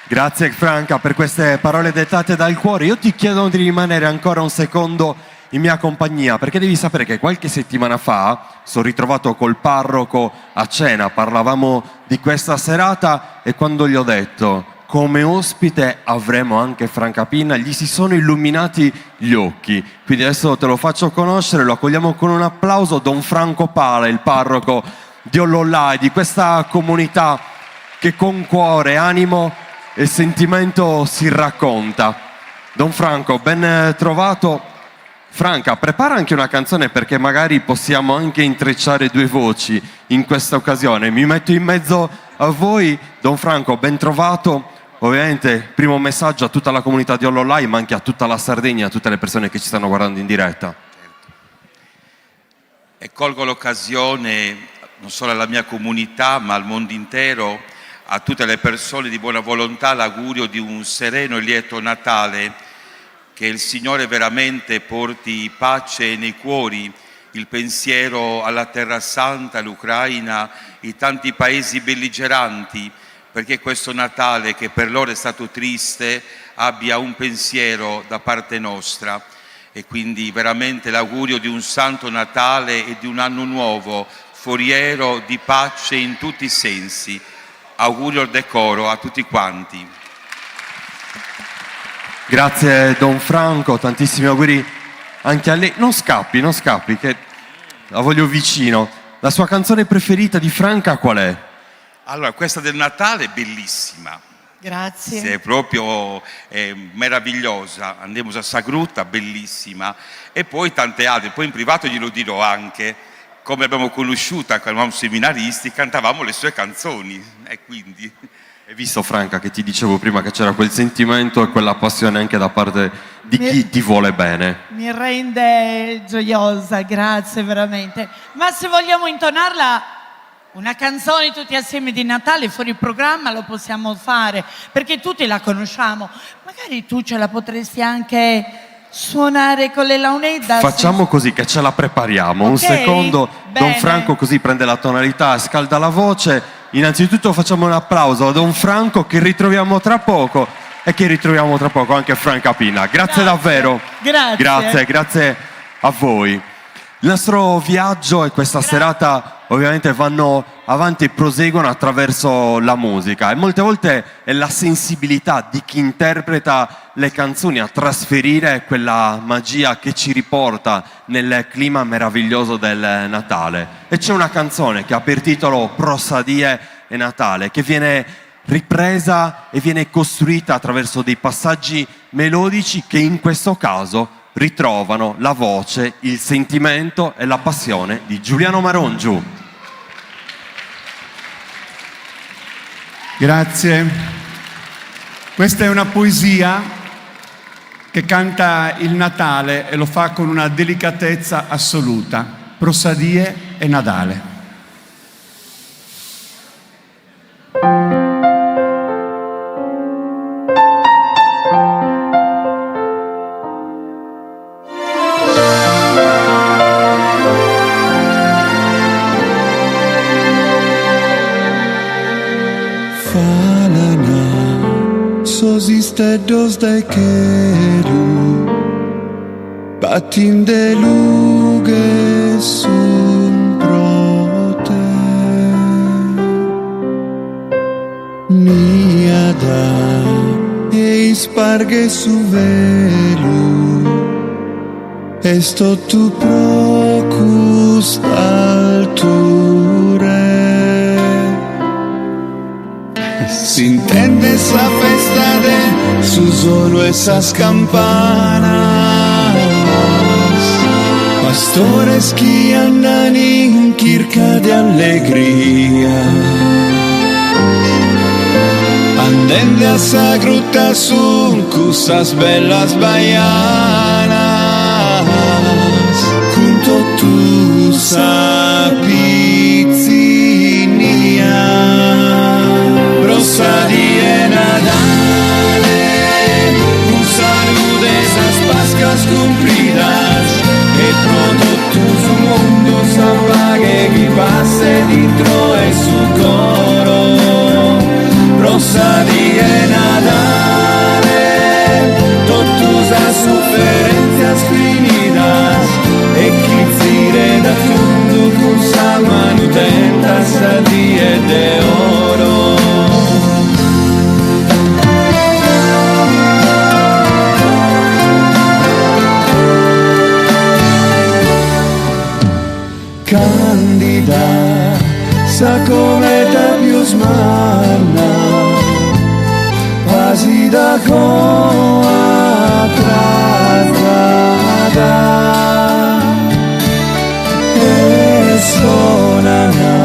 Grazie Franca per queste parole dettate dal cuore. Io ti chiedo di rimanere ancora un secondo in mia compagnia, perché devi sapere che qualche settimana fa sono ritrovato col parroco a cena, parlavamo di questa serata e quando gli ho detto come ospite avremo anche Franca Pinna, gli si sono illuminati gli occhi. Quindi adesso te lo faccio conoscere, lo accogliamo con un applauso, Don Franco Pala, il parroco di Ollollai, di questa comunità che con cuore, animo e sentimento si racconta. Don Franco, ben trovato. Franca, prepara anche una canzone perché magari possiamo anche intrecciare due voci in questa occasione. Mi metto in mezzo a voi. Don Franco, ben trovato. Ovviamente, primo messaggio a tutta la comunità di Ollollai, ma anche a tutta la Sardegna, a tutte le persone che ci stanno guardando in diretta. E colgo l'occasione, non solo alla mia comunità, ma al mondo intero, a tutte le persone di buona volontà, l'augurio di un sereno e lieto Natale. Che il Signore veramente porti pace nei cuori, il pensiero alla Terra Santa, all'Ucraina, i tanti paesi belligeranti, perché questo Natale, che per loro è stato triste, abbia un pensiero da parte nostra. E quindi veramente l'augurio di un Santo Natale e di un anno nuovo, foriero di pace in tutti i sensi. Augurio al decoro a tutti quanti. Grazie Don Franco, tantissimi auguri anche a lei. Non scappi, che la voglio vicino. La sua canzone preferita di Franca qual è? Allora, questa del Natale è bellissima. Grazie. È proprio meravigliosa. Andiamo a Sagrutta, bellissima. E poi tante altre. Poi in privato glielo dirò anche. Come abbiamo conosciuta, quando eravamo seminaristi, cantavamo le sue canzoni. E quindi... Hai visto Franca che ti dicevo prima che c'era quel sentimento e quella passione anche da parte di chi ti vuole bene. Mi rende gioiosa, grazie veramente. Ma se vogliamo intonarla una canzone tutti assieme di Natale fuori programma lo possiamo fare, perché tutti la conosciamo. Magari tu ce la potresti anche suonare con le launedda. Facciamo così che ce la prepariamo. Okay, un secondo, bene. Don Franco così prende la tonalità, scalda la voce. Innanzitutto facciamo un applauso a Don Franco che ritroviamo tra poco e che ritroviamo tra poco anche Franca Pinna. Grazie davvero. Grazie a voi. Il nostro viaggio e questa serata ovviamente vanno avanti e proseguono attraverso la musica e molte volte è la sensibilità di chi interpreta le canzoni a trasferire quella magia che ci riporta nel clima meraviglioso del Natale. E c'è una canzone che ha per titolo Prossadie e Natale, che viene ripresa e viene costruita attraverso dei passaggi melodici che in questo caso ritrovano la voce, il sentimento e la passione di Giuliano Marongiu. Grazie. Questa è una poesia che canta il Natale e lo fa con una delicatezza assoluta. Prossadie e Natale. Dos de queru batin de luge sun prote niada e sparge su velu esto tu procus alture. Si intende esa festa de su solo esas campanas pastores que andan in kirka de alegría, andende a esa gruta son cosas bellas baianas, junto tu sapizzinia, rosa di Nadale, un saludo de esas pascas cumplidas, que pronto tu su mundo se apague y pase dentro de su coro. Rosa di Nadale, todas las sofferenze finidas, e chi zire da fondo con sa mano tenta sa die de oro. Candida, sa cometa più smanna, quasi da coa trattata, e sonana,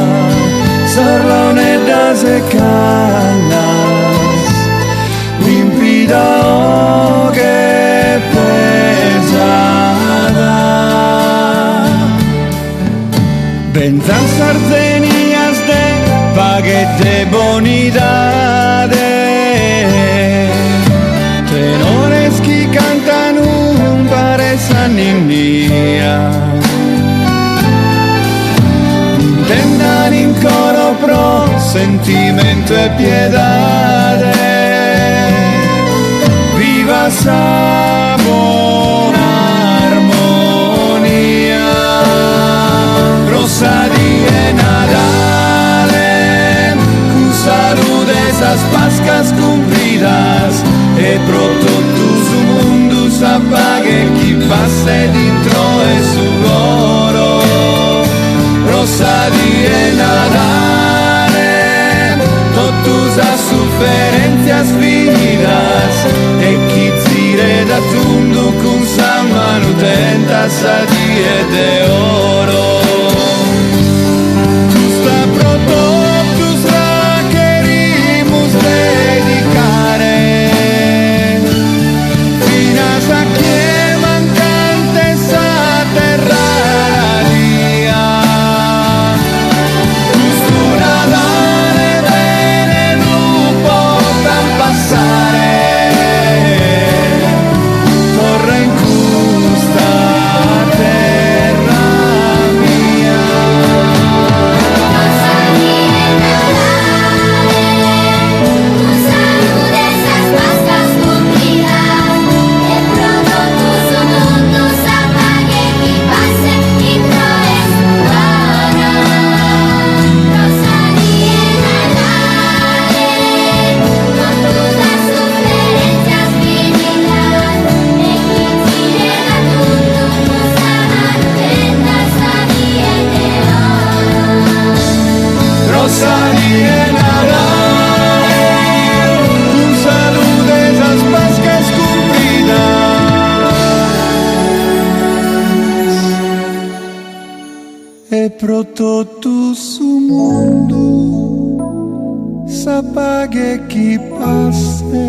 sarlone da secanas, limpida o che pesada. Benzan sardenias de paguete bonidade, tenores que cantan un paresa niña, intendan in coro pro sentimento e piedade, viva sa buona armonia. Rosa di Nadale, con salud esas pascas cumplidas, e pronto tu su mundo se apague chi pase dentro de su oro. Rosa di Nadale, todas las sofferenze finidas, e chi zire da tundu con sa mano tenta sa die de oro. Pronto tu su mundo s'apaga chi passe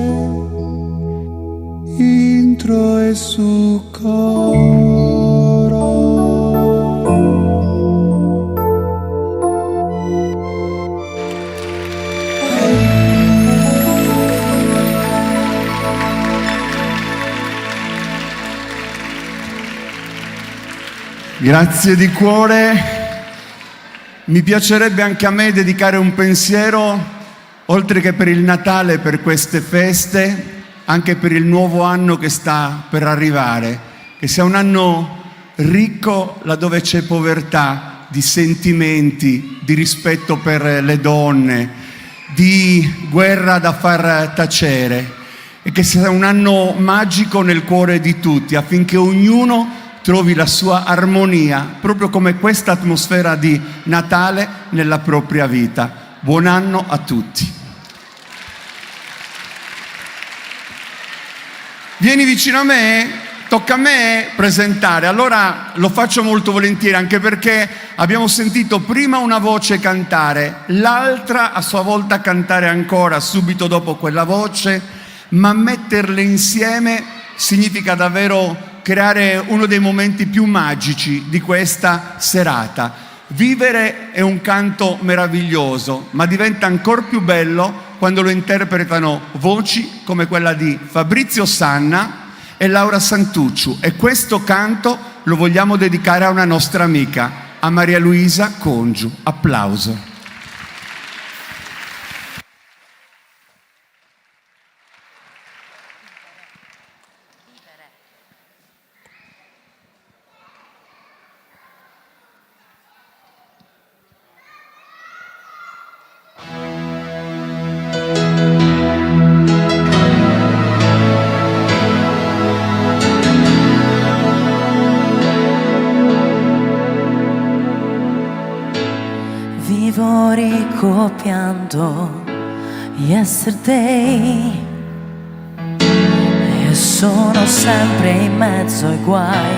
intro e su coro. Grazie di cuore. Mi piacerebbe anche a me dedicare un pensiero, oltre che per il Natale, per queste feste, anche per il nuovo anno che sta per arrivare, che sia un anno ricco laddove c'è povertà di sentimenti, di rispetto per le donne, di guerra da far tacere, e che sia un anno magico nel cuore di tutti, affinché ognuno trovi la sua armonia, proprio come questa atmosfera di Natale nella propria vita. Buon anno a tutti. Vieni vicino a me, tocca a me presentare. Allora lo faccio molto volentieri, anche perché abbiamo sentito prima una voce cantare, l'altra a sua volta cantare ancora subito dopo quella voce, ma metterle insieme significa davvero creare uno dei momenti più magici di questa serata. Vivere è un canto meraviglioso, ma diventa ancora più bello quando lo interpretano voci come quella di Fabrizio Sanna e Laura Santucciu, e questo canto lo vogliamo dedicare a una nostra amica, a Maria Luisa Congiu. Applauso. Vivo ricopiando yesterday e sono sempre in mezzo ai guai.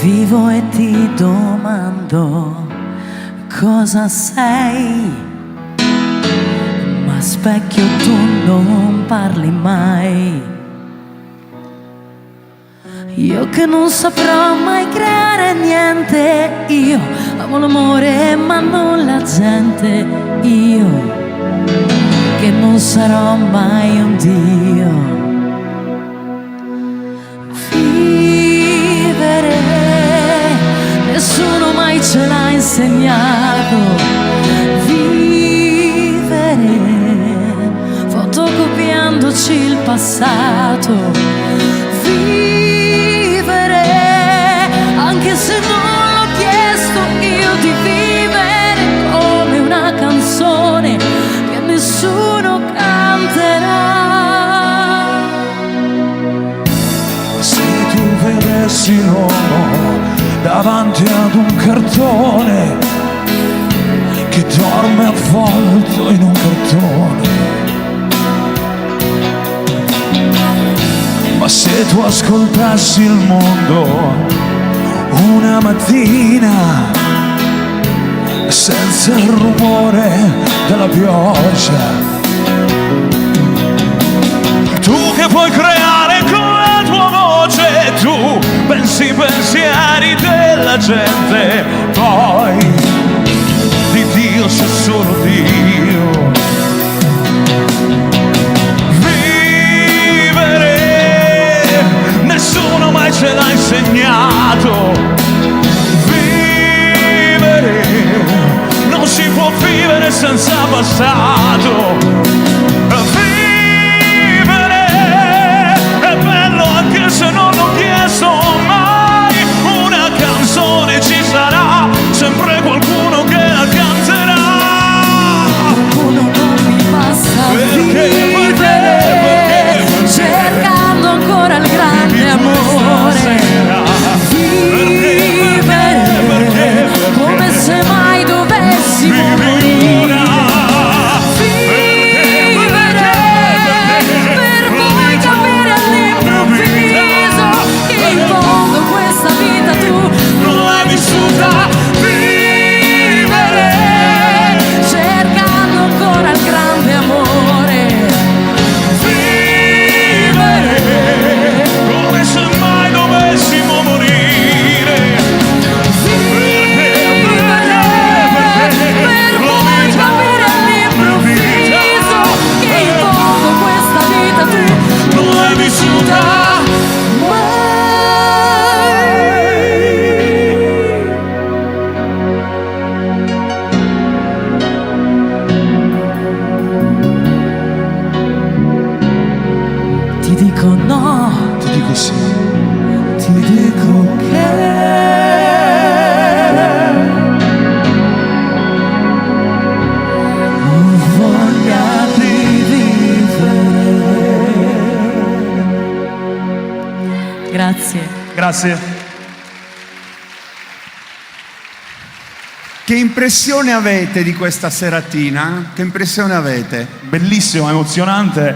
Vivo e ti domando cosa sei, ma specchio tu non parli mai. Io che non saprò mai creare niente, io amo l'amore ma non la gente, io che non sarò mai un Dio. Vivere nessuno mai ce l'ha insegnato, vivere fotocopiandoci il passato. Anche se non l'ho chiesto io, di vivere come una canzone che nessuno canterà. Se tu vedessi l'uomo davanti ad un cartone che dorme avvolto in un cartone, ma se tu ascoltassi il mondo una mattina senza il rumore della pioggia, tu che puoi creare con la tua voce, tu pensi i pensieri della gente, poi di Dio c'è solo Dio. Nessuno mai ce l'ha insegnato, vivere, non si può vivere senza passato, vivere è bello anche se non l'ho chiesto mai, una canzone ci sarà, sempre qualcuno che la canterà. Qualcuno non mi basta vivere, cercando ancora il grande amore, vivere come se mai dovessimo morire, vivere per poi capire all'improvviso che in fondo questa vita tu non l'hai vissuta, vivere cercando ancora il grande amore, Come se mai dovessimo morire, vivere per poi capire all'improvviso che in fondo questa vita tu non l'hai vissuta mai. Ti dico no, ti dico sì, ti dico che ho voglia di vivere. Grazie. Grazie. Che impressione avete di questa seratina? Che impressione avete? Bellissimo, emozionante.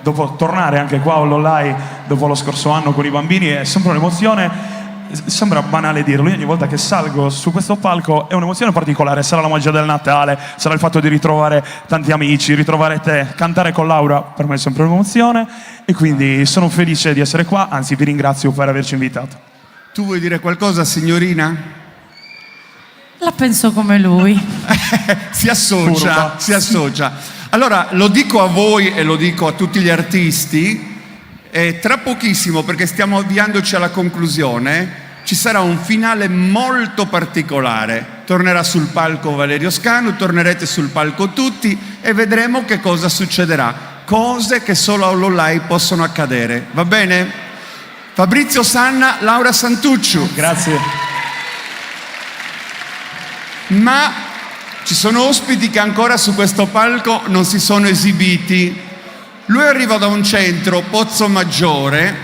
Dopo tornare anche qua all'Ollai dopo lo scorso anno con i bambini è sempre un'emozione. Sembra banale dirlo, io ogni volta che salgo su questo palco è un'emozione particolare. Sarà la magia del Natale, sarà il fatto di ritrovare tanti amici, ritrovare te, cantare con Laura per me è sempre un'emozione e quindi sono felice di essere qua, anzi vi ringrazio per averci invitato. Tu vuoi dire qualcosa, signorina? La penso come lui. Si associa, Curva. si associa. Allora, lo dico a voi e lo dico a tutti gli artisti, tra pochissimo, perché stiamo avviandoci alla conclusione, ci sarà un finale molto particolare. Tornerà sul palco Valerio Scanu, tornerete sul palco tutti e vedremo che cosa succederà. Cose che solo all'Ollai possono accadere. Va bene? Fabrizio Sanna, Laura Santucciu. Grazie. Ma ci sono ospiti che ancora su questo palco non si sono esibiti. Lui arriva da un centro, Pozzo Maggiore,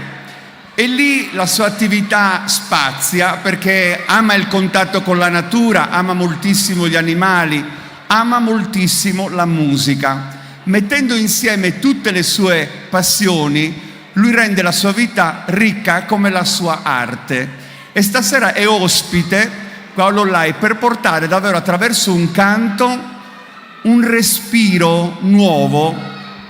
e lì la sua attività spazia perché ama il contatto con la natura, ama moltissimo gli animali, ama moltissimo la musica. Mettendo insieme tutte le sue passioni, lui rende la sua vita ricca come la sua arte. E stasera è ospite qua all'Ollai per portare davvero attraverso un canto un respiro nuovo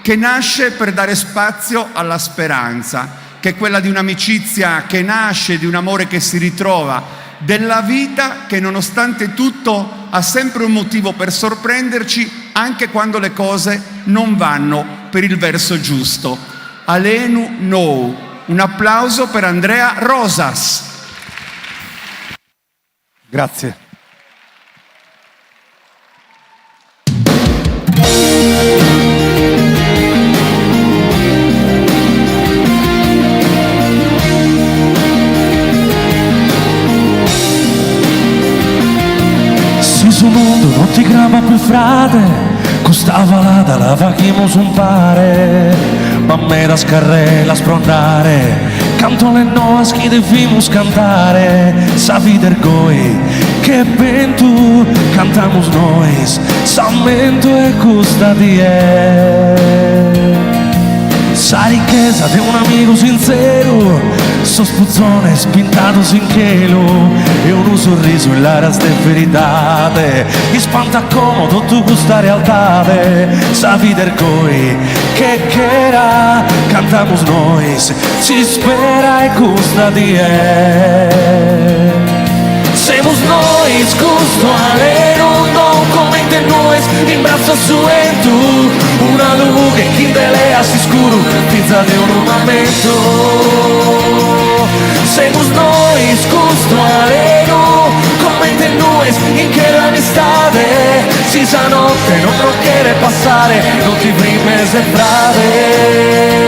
che nasce per dare spazio alla speranza, che è quella di un'amicizia che nasce, di un amore che si ritrova, della vita che nonostante tutto ha sempre un motivo per sorprenderci anche quando le cose non vanno per il verso giusto. Alenu Nou. Un applauso per Andrea Rosas. Grazie. Si sul mondo non ti grava più frate, costava la da la vachimo su un pare, ma me da scarrella sprondare, canto le noas che devimus cantare, savi der goi, che ben tu cantamos nois, samento e custadie. Sa riqueza de un amigo sincero, sos puzzones pintados in cielo e un sorriso in l'aras de veridade, e spanta comodo tu questa realtade, savi der coi che era, cantamos nois, si spera e custadie. Semos nós, custo aleno, non commente nós, in braccio su e tu, una luce che in delea si scuro, pizza di un momento. Semos nós, custo aleno, commente nós, in che l'amistade, si sa notte non quiere passare, non ti prime se frade.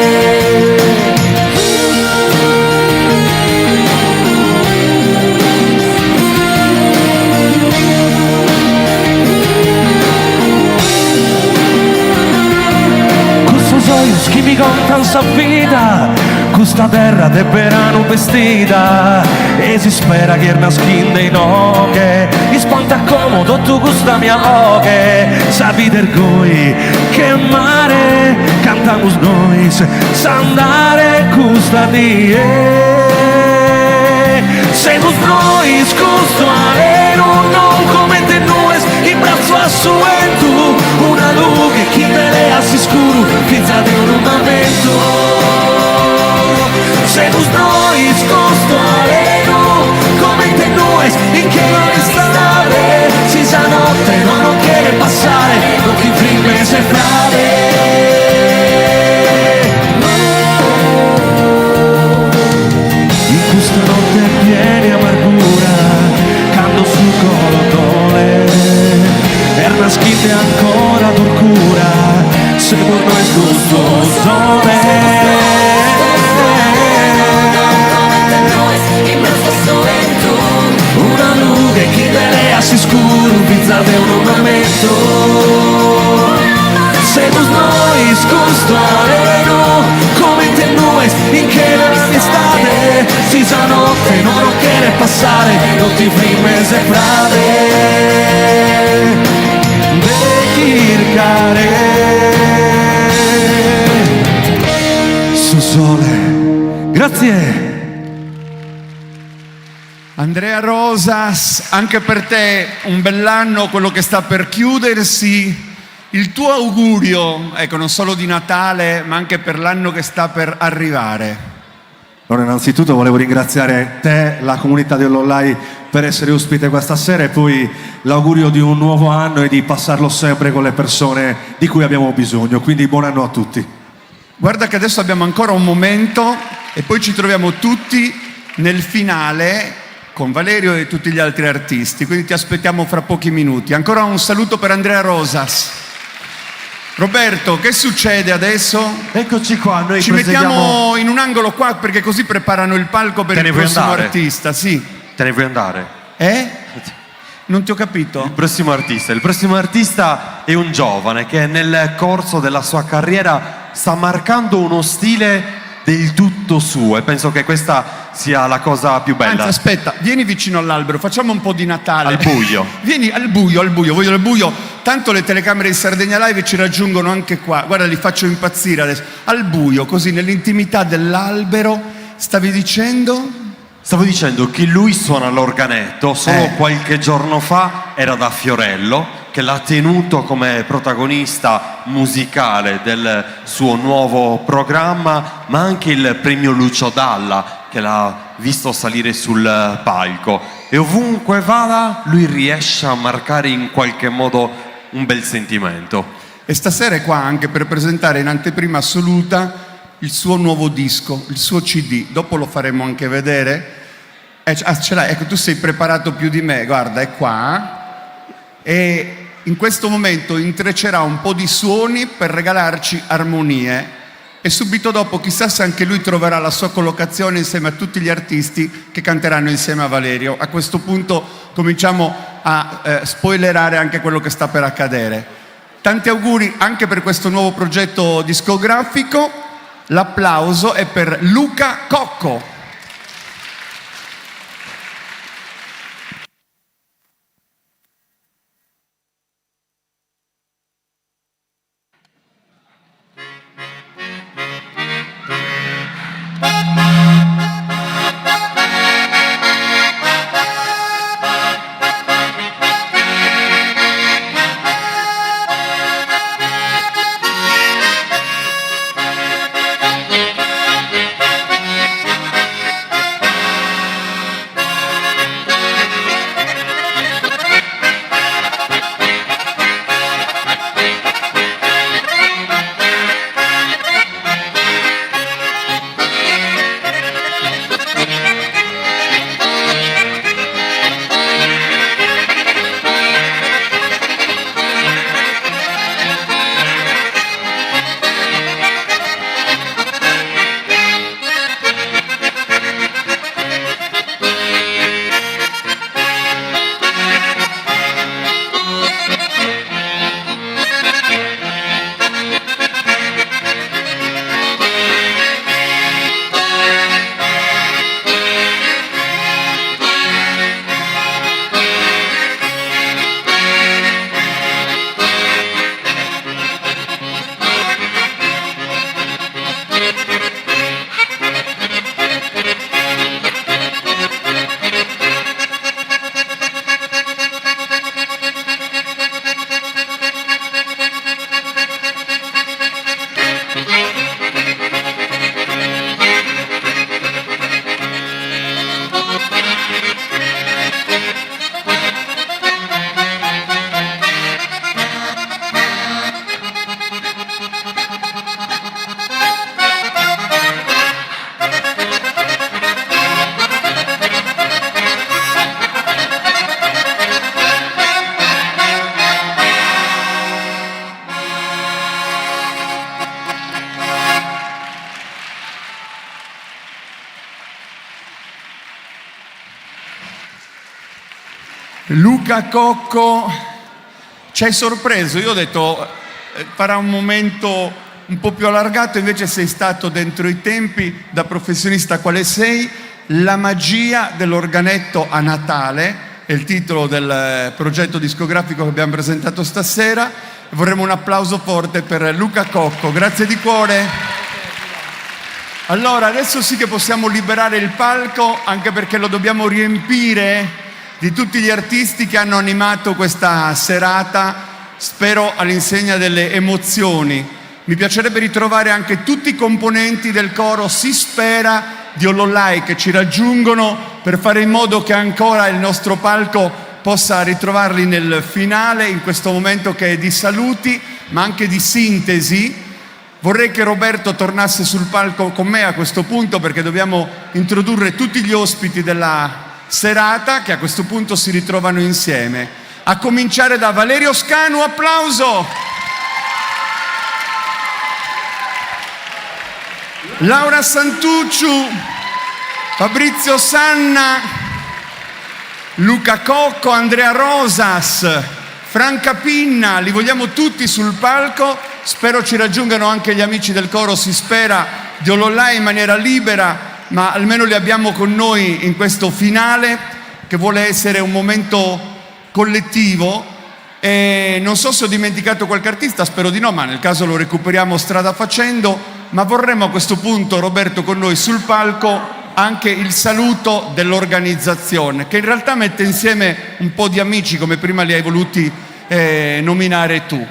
Olhos que me contam sua vida, questa terra de verano vestita, e si spera che nasconda in oche, e spanta comodo tu questa mia oche, sabi der goi, che mare, cantamos noi, s'andare questa die. Semos noi, scusto aleno, non commente noi, in braccio a suento, una luce che velea si scuro, pizza di un momento. Semos noi, scusto aleno, commente noi, in che l'estate, si sa notte, non quiere passare, non ti prime se frade. Questa notte piena amargura, cando su colodole, erna schitte ancora d'orcura, se non noi scustosone. Una luce che velea si scuro, pizza de un momento. Semos noi, scusto aleno, commente noi, in che l'estate, si sa notte, non quiere passare, non ti prime se frade. Grazie. Andrea Rosas, anche per te un bell'anno, quello che sta per chiudersi. Il tuo augurio, ecco, non solo di Natale, ma anche per l'anno che sta per arrivare. Allora, innanzitutto volevo ringraziare te, la comunità dell'Online, per essere ospite questa sera, e poi l'augurio di un nuovo anno e di passarlo sempre con le persone di cui abbiamo bisogno. Quindi buon anno a tutti. Guarda che adesso abbiamo ancora un momento e poi ci troviamo tutti nel finale con Valerio e tutti gli altri artisti, quindi ti aspettiamo fra pochi minuti. Ancora un saluto per Andrea Rosas. Roberto, che succede adesso? Eccoci qua, noi ci mettiamo in un angolo qua perché così preparano il palco per il prossimo artista. Sì. Te ne vuoi andare? Non ti ho capito. Il prossimo artista è un giovane che nel corso della sua carriera sta marcando uno stile del tutto suo, e penso che questa sia la cosa più bella. Anzi, aspetta, vieni vicino all'albero, facciamo un po' di Natale. Al buio. Vieni al buio, voglio al buio. Tanto le telecamere di Sardegna Live ci raggiungono anche qua. Guarda, li faccio impazzire adesso. Al buio, così, nell'intimità dell'albero. Stavi dicendo? Stavo dicendo che lui suona l'organetto, solo qualche giorno fa era da Fiorello, che l'ha tenuto come protagonista musicale del suo nuovo programma, ma anche il premio Lucio Dalla, che l'ha visto salire sul palco. E ovunque vada, lui riesce a marcare in qualche modo un bel sentimento. E stasera è qua anche per presentare in anteprima assoluta il suo nuovo disco, il suo CD. Dopo lo faremo anche vedere. Ce l'hai, ecco, tu sei preparato più di me, guarda, è qua. E in questo momento intreccerà un po' di suoni per regalarci armonie, e subito dopo chissà se anche lui troverà la sua collocazione insieme a tutti gli artisti che canteranno insieme a Valerio. A questo punto cominciamo a spoilerare anche quello che sta per accadere. Tanti auguri anche per questo nuovo progetto discografico. L'applauso è per Luca Cocco. Luca Cocco, ci hai sorpreso. Io ho detto farà un momento un po' più allargato, invece sei stato dentro i tempi, da professionista quale sei. La magia dell'organetto a Natale è il titolo del progetto discografico che abbiamo presentato stasera. Vorremmo un applauso forte per Luca Cocco, grazie di cuore. Allora, adesso sì che possiamo liberare il palco, anche perché lo dobbiamo riempire di tutti gli artisti che hanno animato questa serata, spero all'insegna delle emozioni. Mi piacerebbe ritrovare anche tutti i componenti del coro Si Spera di Olollai che ci raggiungono per fare in modo che ancora il nostro palco possa ritrovarli nel finale, in questo momento che è di saluti, ma anche di sintesi. Vorrei che Roberto tornasse sul palco con me a questo punto, perché dobbiamo introdurre tutti gli ospiti della serata che a questo punto si ritrovano insieme. A cominciare da Valerio Scanu, applauso! Laura Santucciu, Fabrizio Sanna, Luca Cocco, Andrea Rosas, Franca Pinna, li vogliamo tutti sul palco. Spero ci raggiungano anche gli amici del coro Si Spera di Olollai in maniera libera, ma almeno li abbiamo con noi in questo finale che vuole essere un momento collettivo. E non so se ho dimenticato qualche artista, spero di no, ma nel caso lo recuperiamo strada facendo. Ma vorremmo a questo punto, Roberto, con noi sul palco anche il saluto dell'organizzazione, che in realtà mette insieme un po' di amici, come prima li hai voluti nominare tu.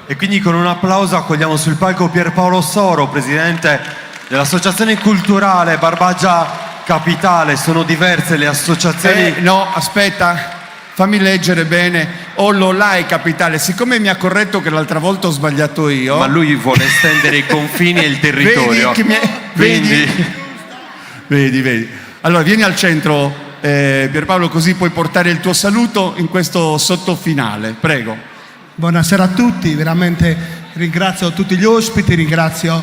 E quindi con un applauso accogliamo sul palco Pierpaolo Soro, presidente dell'associazione culturale Barbagia Capitale. Sono diverse le associazioni. No, aspetta, fammi leggere bene. Olollai Capitale, siccome mi ha corretto che l'altra volta ho sbagliato io. Ma lui vuole estendere i confini e il territorio. Vedi. Allora vieni al centro, Pierpaolo, così puoi portare il tuo saluto in questo sottofinale, prego. Buonasera a tutti, veramente ringrazio tutti gli ospiti, ringrazio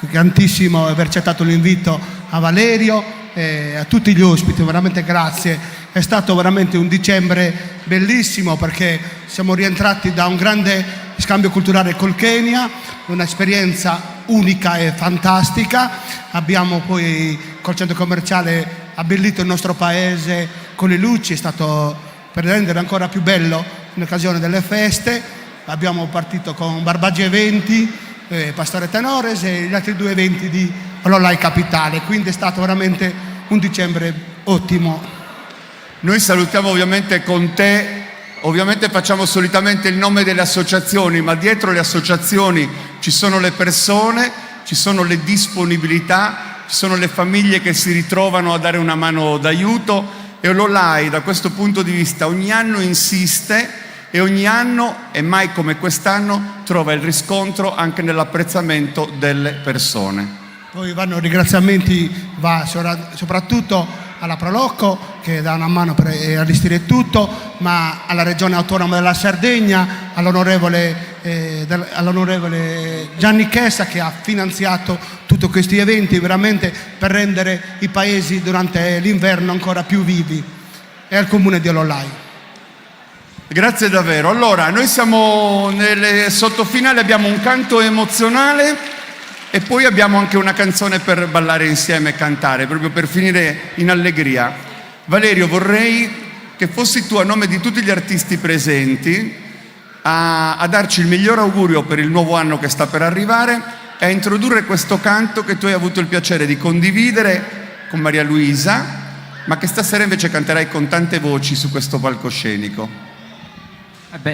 tantissimo aver accettato l'invito a Valerio e a tutti gli ospiti, veramente grazie. È stato veramente un dicembre bellissimo perché siamo rientrati da un grande scambio culturale col Kenya, un'esperienza unica e fantastica. Abbiamo poi col centro commerciale abbellito il nostro paese con le luci, è stato per rendere ancora più bello in occasione delle feste. Abbiamo partito con Barbagia Eventi, Pastore Tenores e gli altri 2 eventi di Olollai Capitale, quindi è stato veramente un dicembre ottimo. Noi salutiamo ovviamente con te, ovviamente facciamo solitamente il nome delle associazioni, ma dietro le associazioni ci sono le persone, ci sono le disponibilità, ci sono le famiglie che si ritrovano a dare una mano d'aiuto. E Olollai da questo punto di vista ogni anno insiste e ogni anno, e mai come quest'anno, trova il riscontro anche nell'apprezzamento delle persone. Poi vanno ringraziamenti soprattutto alla Prolocco che dà una mano per allestire tutto, ma alla Regione Autonoma della Sardegna, all'onorevole Gianni Chessa che ha finanziato tutti questi eventi veramente per rendere i paesi durante l'inverno ancora più vivi, e al comune di Olollai. Grazie davvero. Allora, noi siamo nelle sottofinali, abbiamo un canto emozionale e poi abbiamo anche una canzone per ballare insieme e cantare, proprio per finire in allegria. Valerio, vorrei che fossi tu, a nome di tutti gli artisti presenti, a darci il miglior augurio per il nuovo anno che sta per arrivare e a introdurre questo canto che tu hai avuto il piacere di condividere con Maria Luisa, ma che stasera invece canterai con tante voci su questo palcoscenico.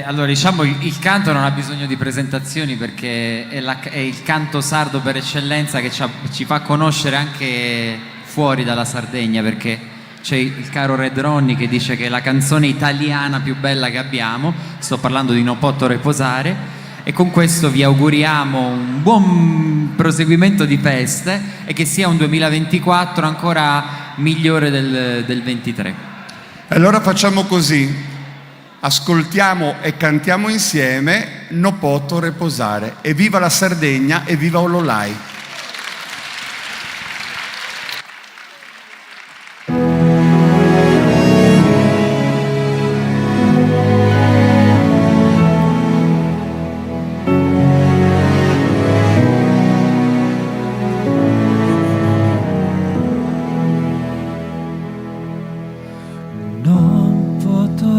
Allora diciamo il canto non ha bisogno di presentazioni perché è il canto sardo per eccellenza che ci fa conoscere anche fuori dalla Sardegna, perché c'è il caro Red Ronnie che dice che è la canzone italiana più bella che abbiamo. Sto parlando di No Potto Reposare, e con questo vi auguriamo un buon proseguimento di feste e che sia un 2024 ancora migliore del 23. Allora facciamo così. Ascoltiamo e cantiamo insieme No Potto Reposare. E viva la Sardegna e viva Olollai.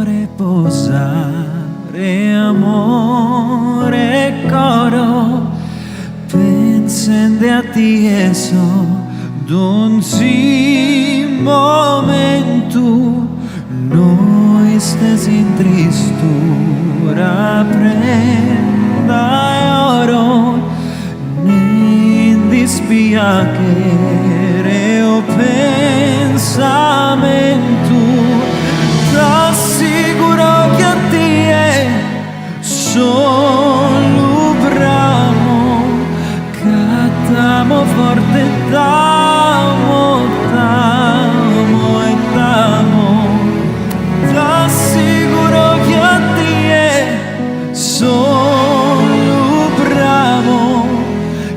Reposare amore coro, pensando a ti eso, Donzi momento noi stesi in tristura prenda e oro ne dispiacere o pensamento t'assicuro che a te solo bramo cattamo forte t'amo t'amo e t'amo t'assicuro che a te solo bramo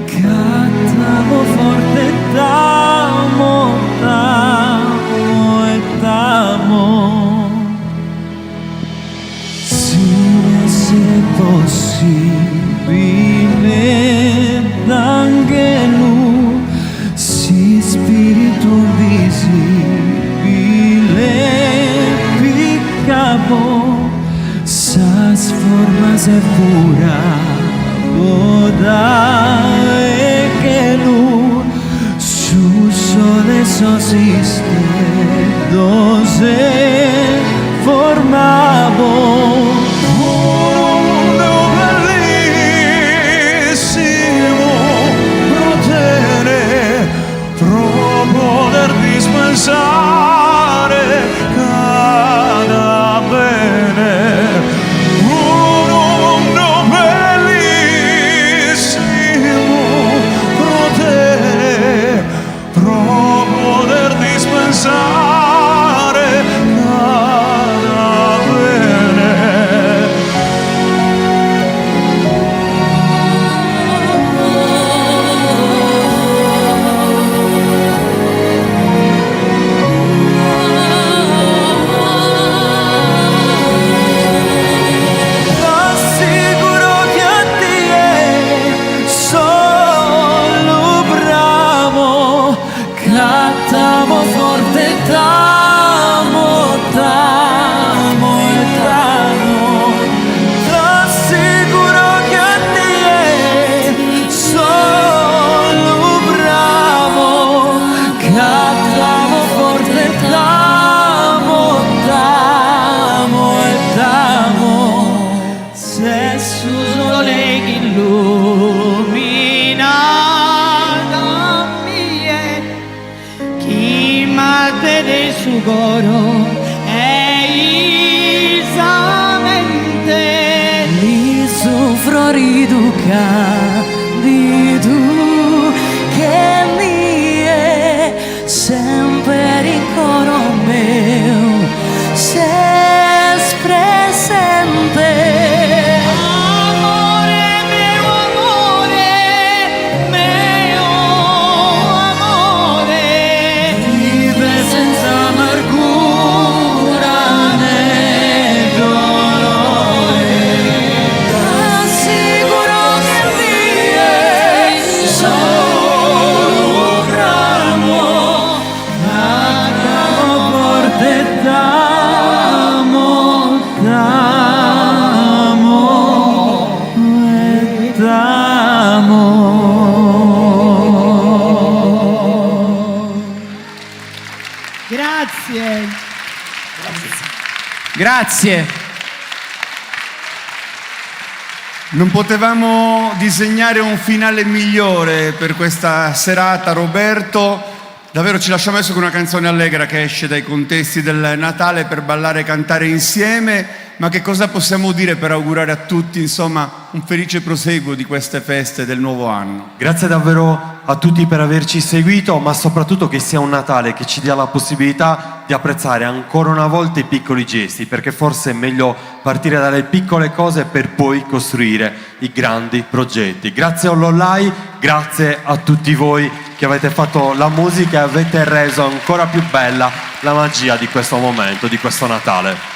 cattamo forte t'amo t'amo e t'amo se possibile d'angelo si spirito visibile piccapo sas formas e pura boda e che lu su sole sosiste dose formavo dispensare cada bene un bellissimo potere pro poter dispensare cada bene. Cattamo forte t'amo, t'amo e t'amo t'assicuro che a te sono bravo cattamo forte t'amo, t'amo e t'amo se su sole illuminata mie chi mate su coro e isamente li soffro riduca di tu che mie sempre in coro meu ses presente. Amore mio amore vive senza amargura né dolore t'assicuro che Dio solo bramo cattamo forte t'amo t'amo e t'amo. Grazie. Grazie. Non potevamo disegnare un finale migliore per questa serata, Roberto. Davvero ci lasciamo adesso con una canzone allegra che esce dai contesti del Natale per ballare e cantare insieme. Ma che cosa possiamo dire per augurare a tutti, insomma, un felice proseguo di queste feste del nuovo anno? Grazie davvero a tutti per averci seguito, ma soprattutto che sia un Natale che ci dia la possibilità di apprezzare ancora una volta i piccoli gesti, perché forse è meglio partire dalle piccole cose per poi costruire i grandi progetti. Grazie a Lollai, grazie a tutti voi che avete fatto la musica e avete reso ancora più bella la magia di questo momento, di questo Natale.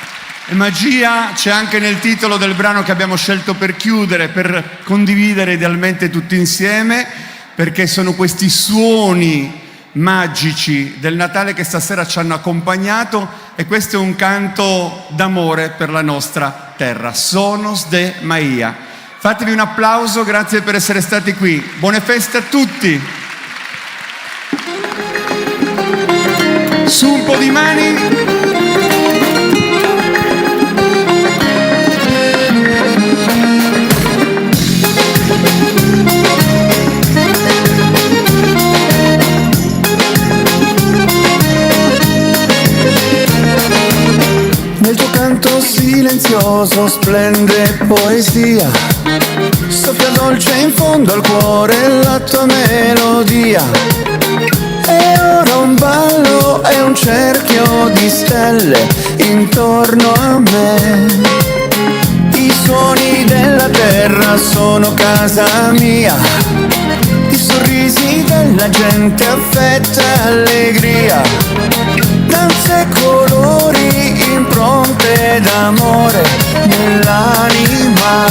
E magia c'è anche nel titolo del brano che abbiamo scelto per chiudere, per condividere idealmente tutti insieme, perché sono questi suoni magici del Natale che stasera ci hanno accompagnato e questo è un canto d'amore per la nostra terra. Sonos de Maia. Fatevi un applauso, grazie per essere stati qui. Buone feste a tutti! Su un po' di mani. Nel tuo canto silenzioso splende poesia, soffia dolce in fondo al cuore la tua melodia. E ora un ballo e un cerchio di stelle intorno a me. I suoni della terra sono casa mia, i sorrisi della gente, affetto e allegria, danze e colori, impronte d'amore nell'anima.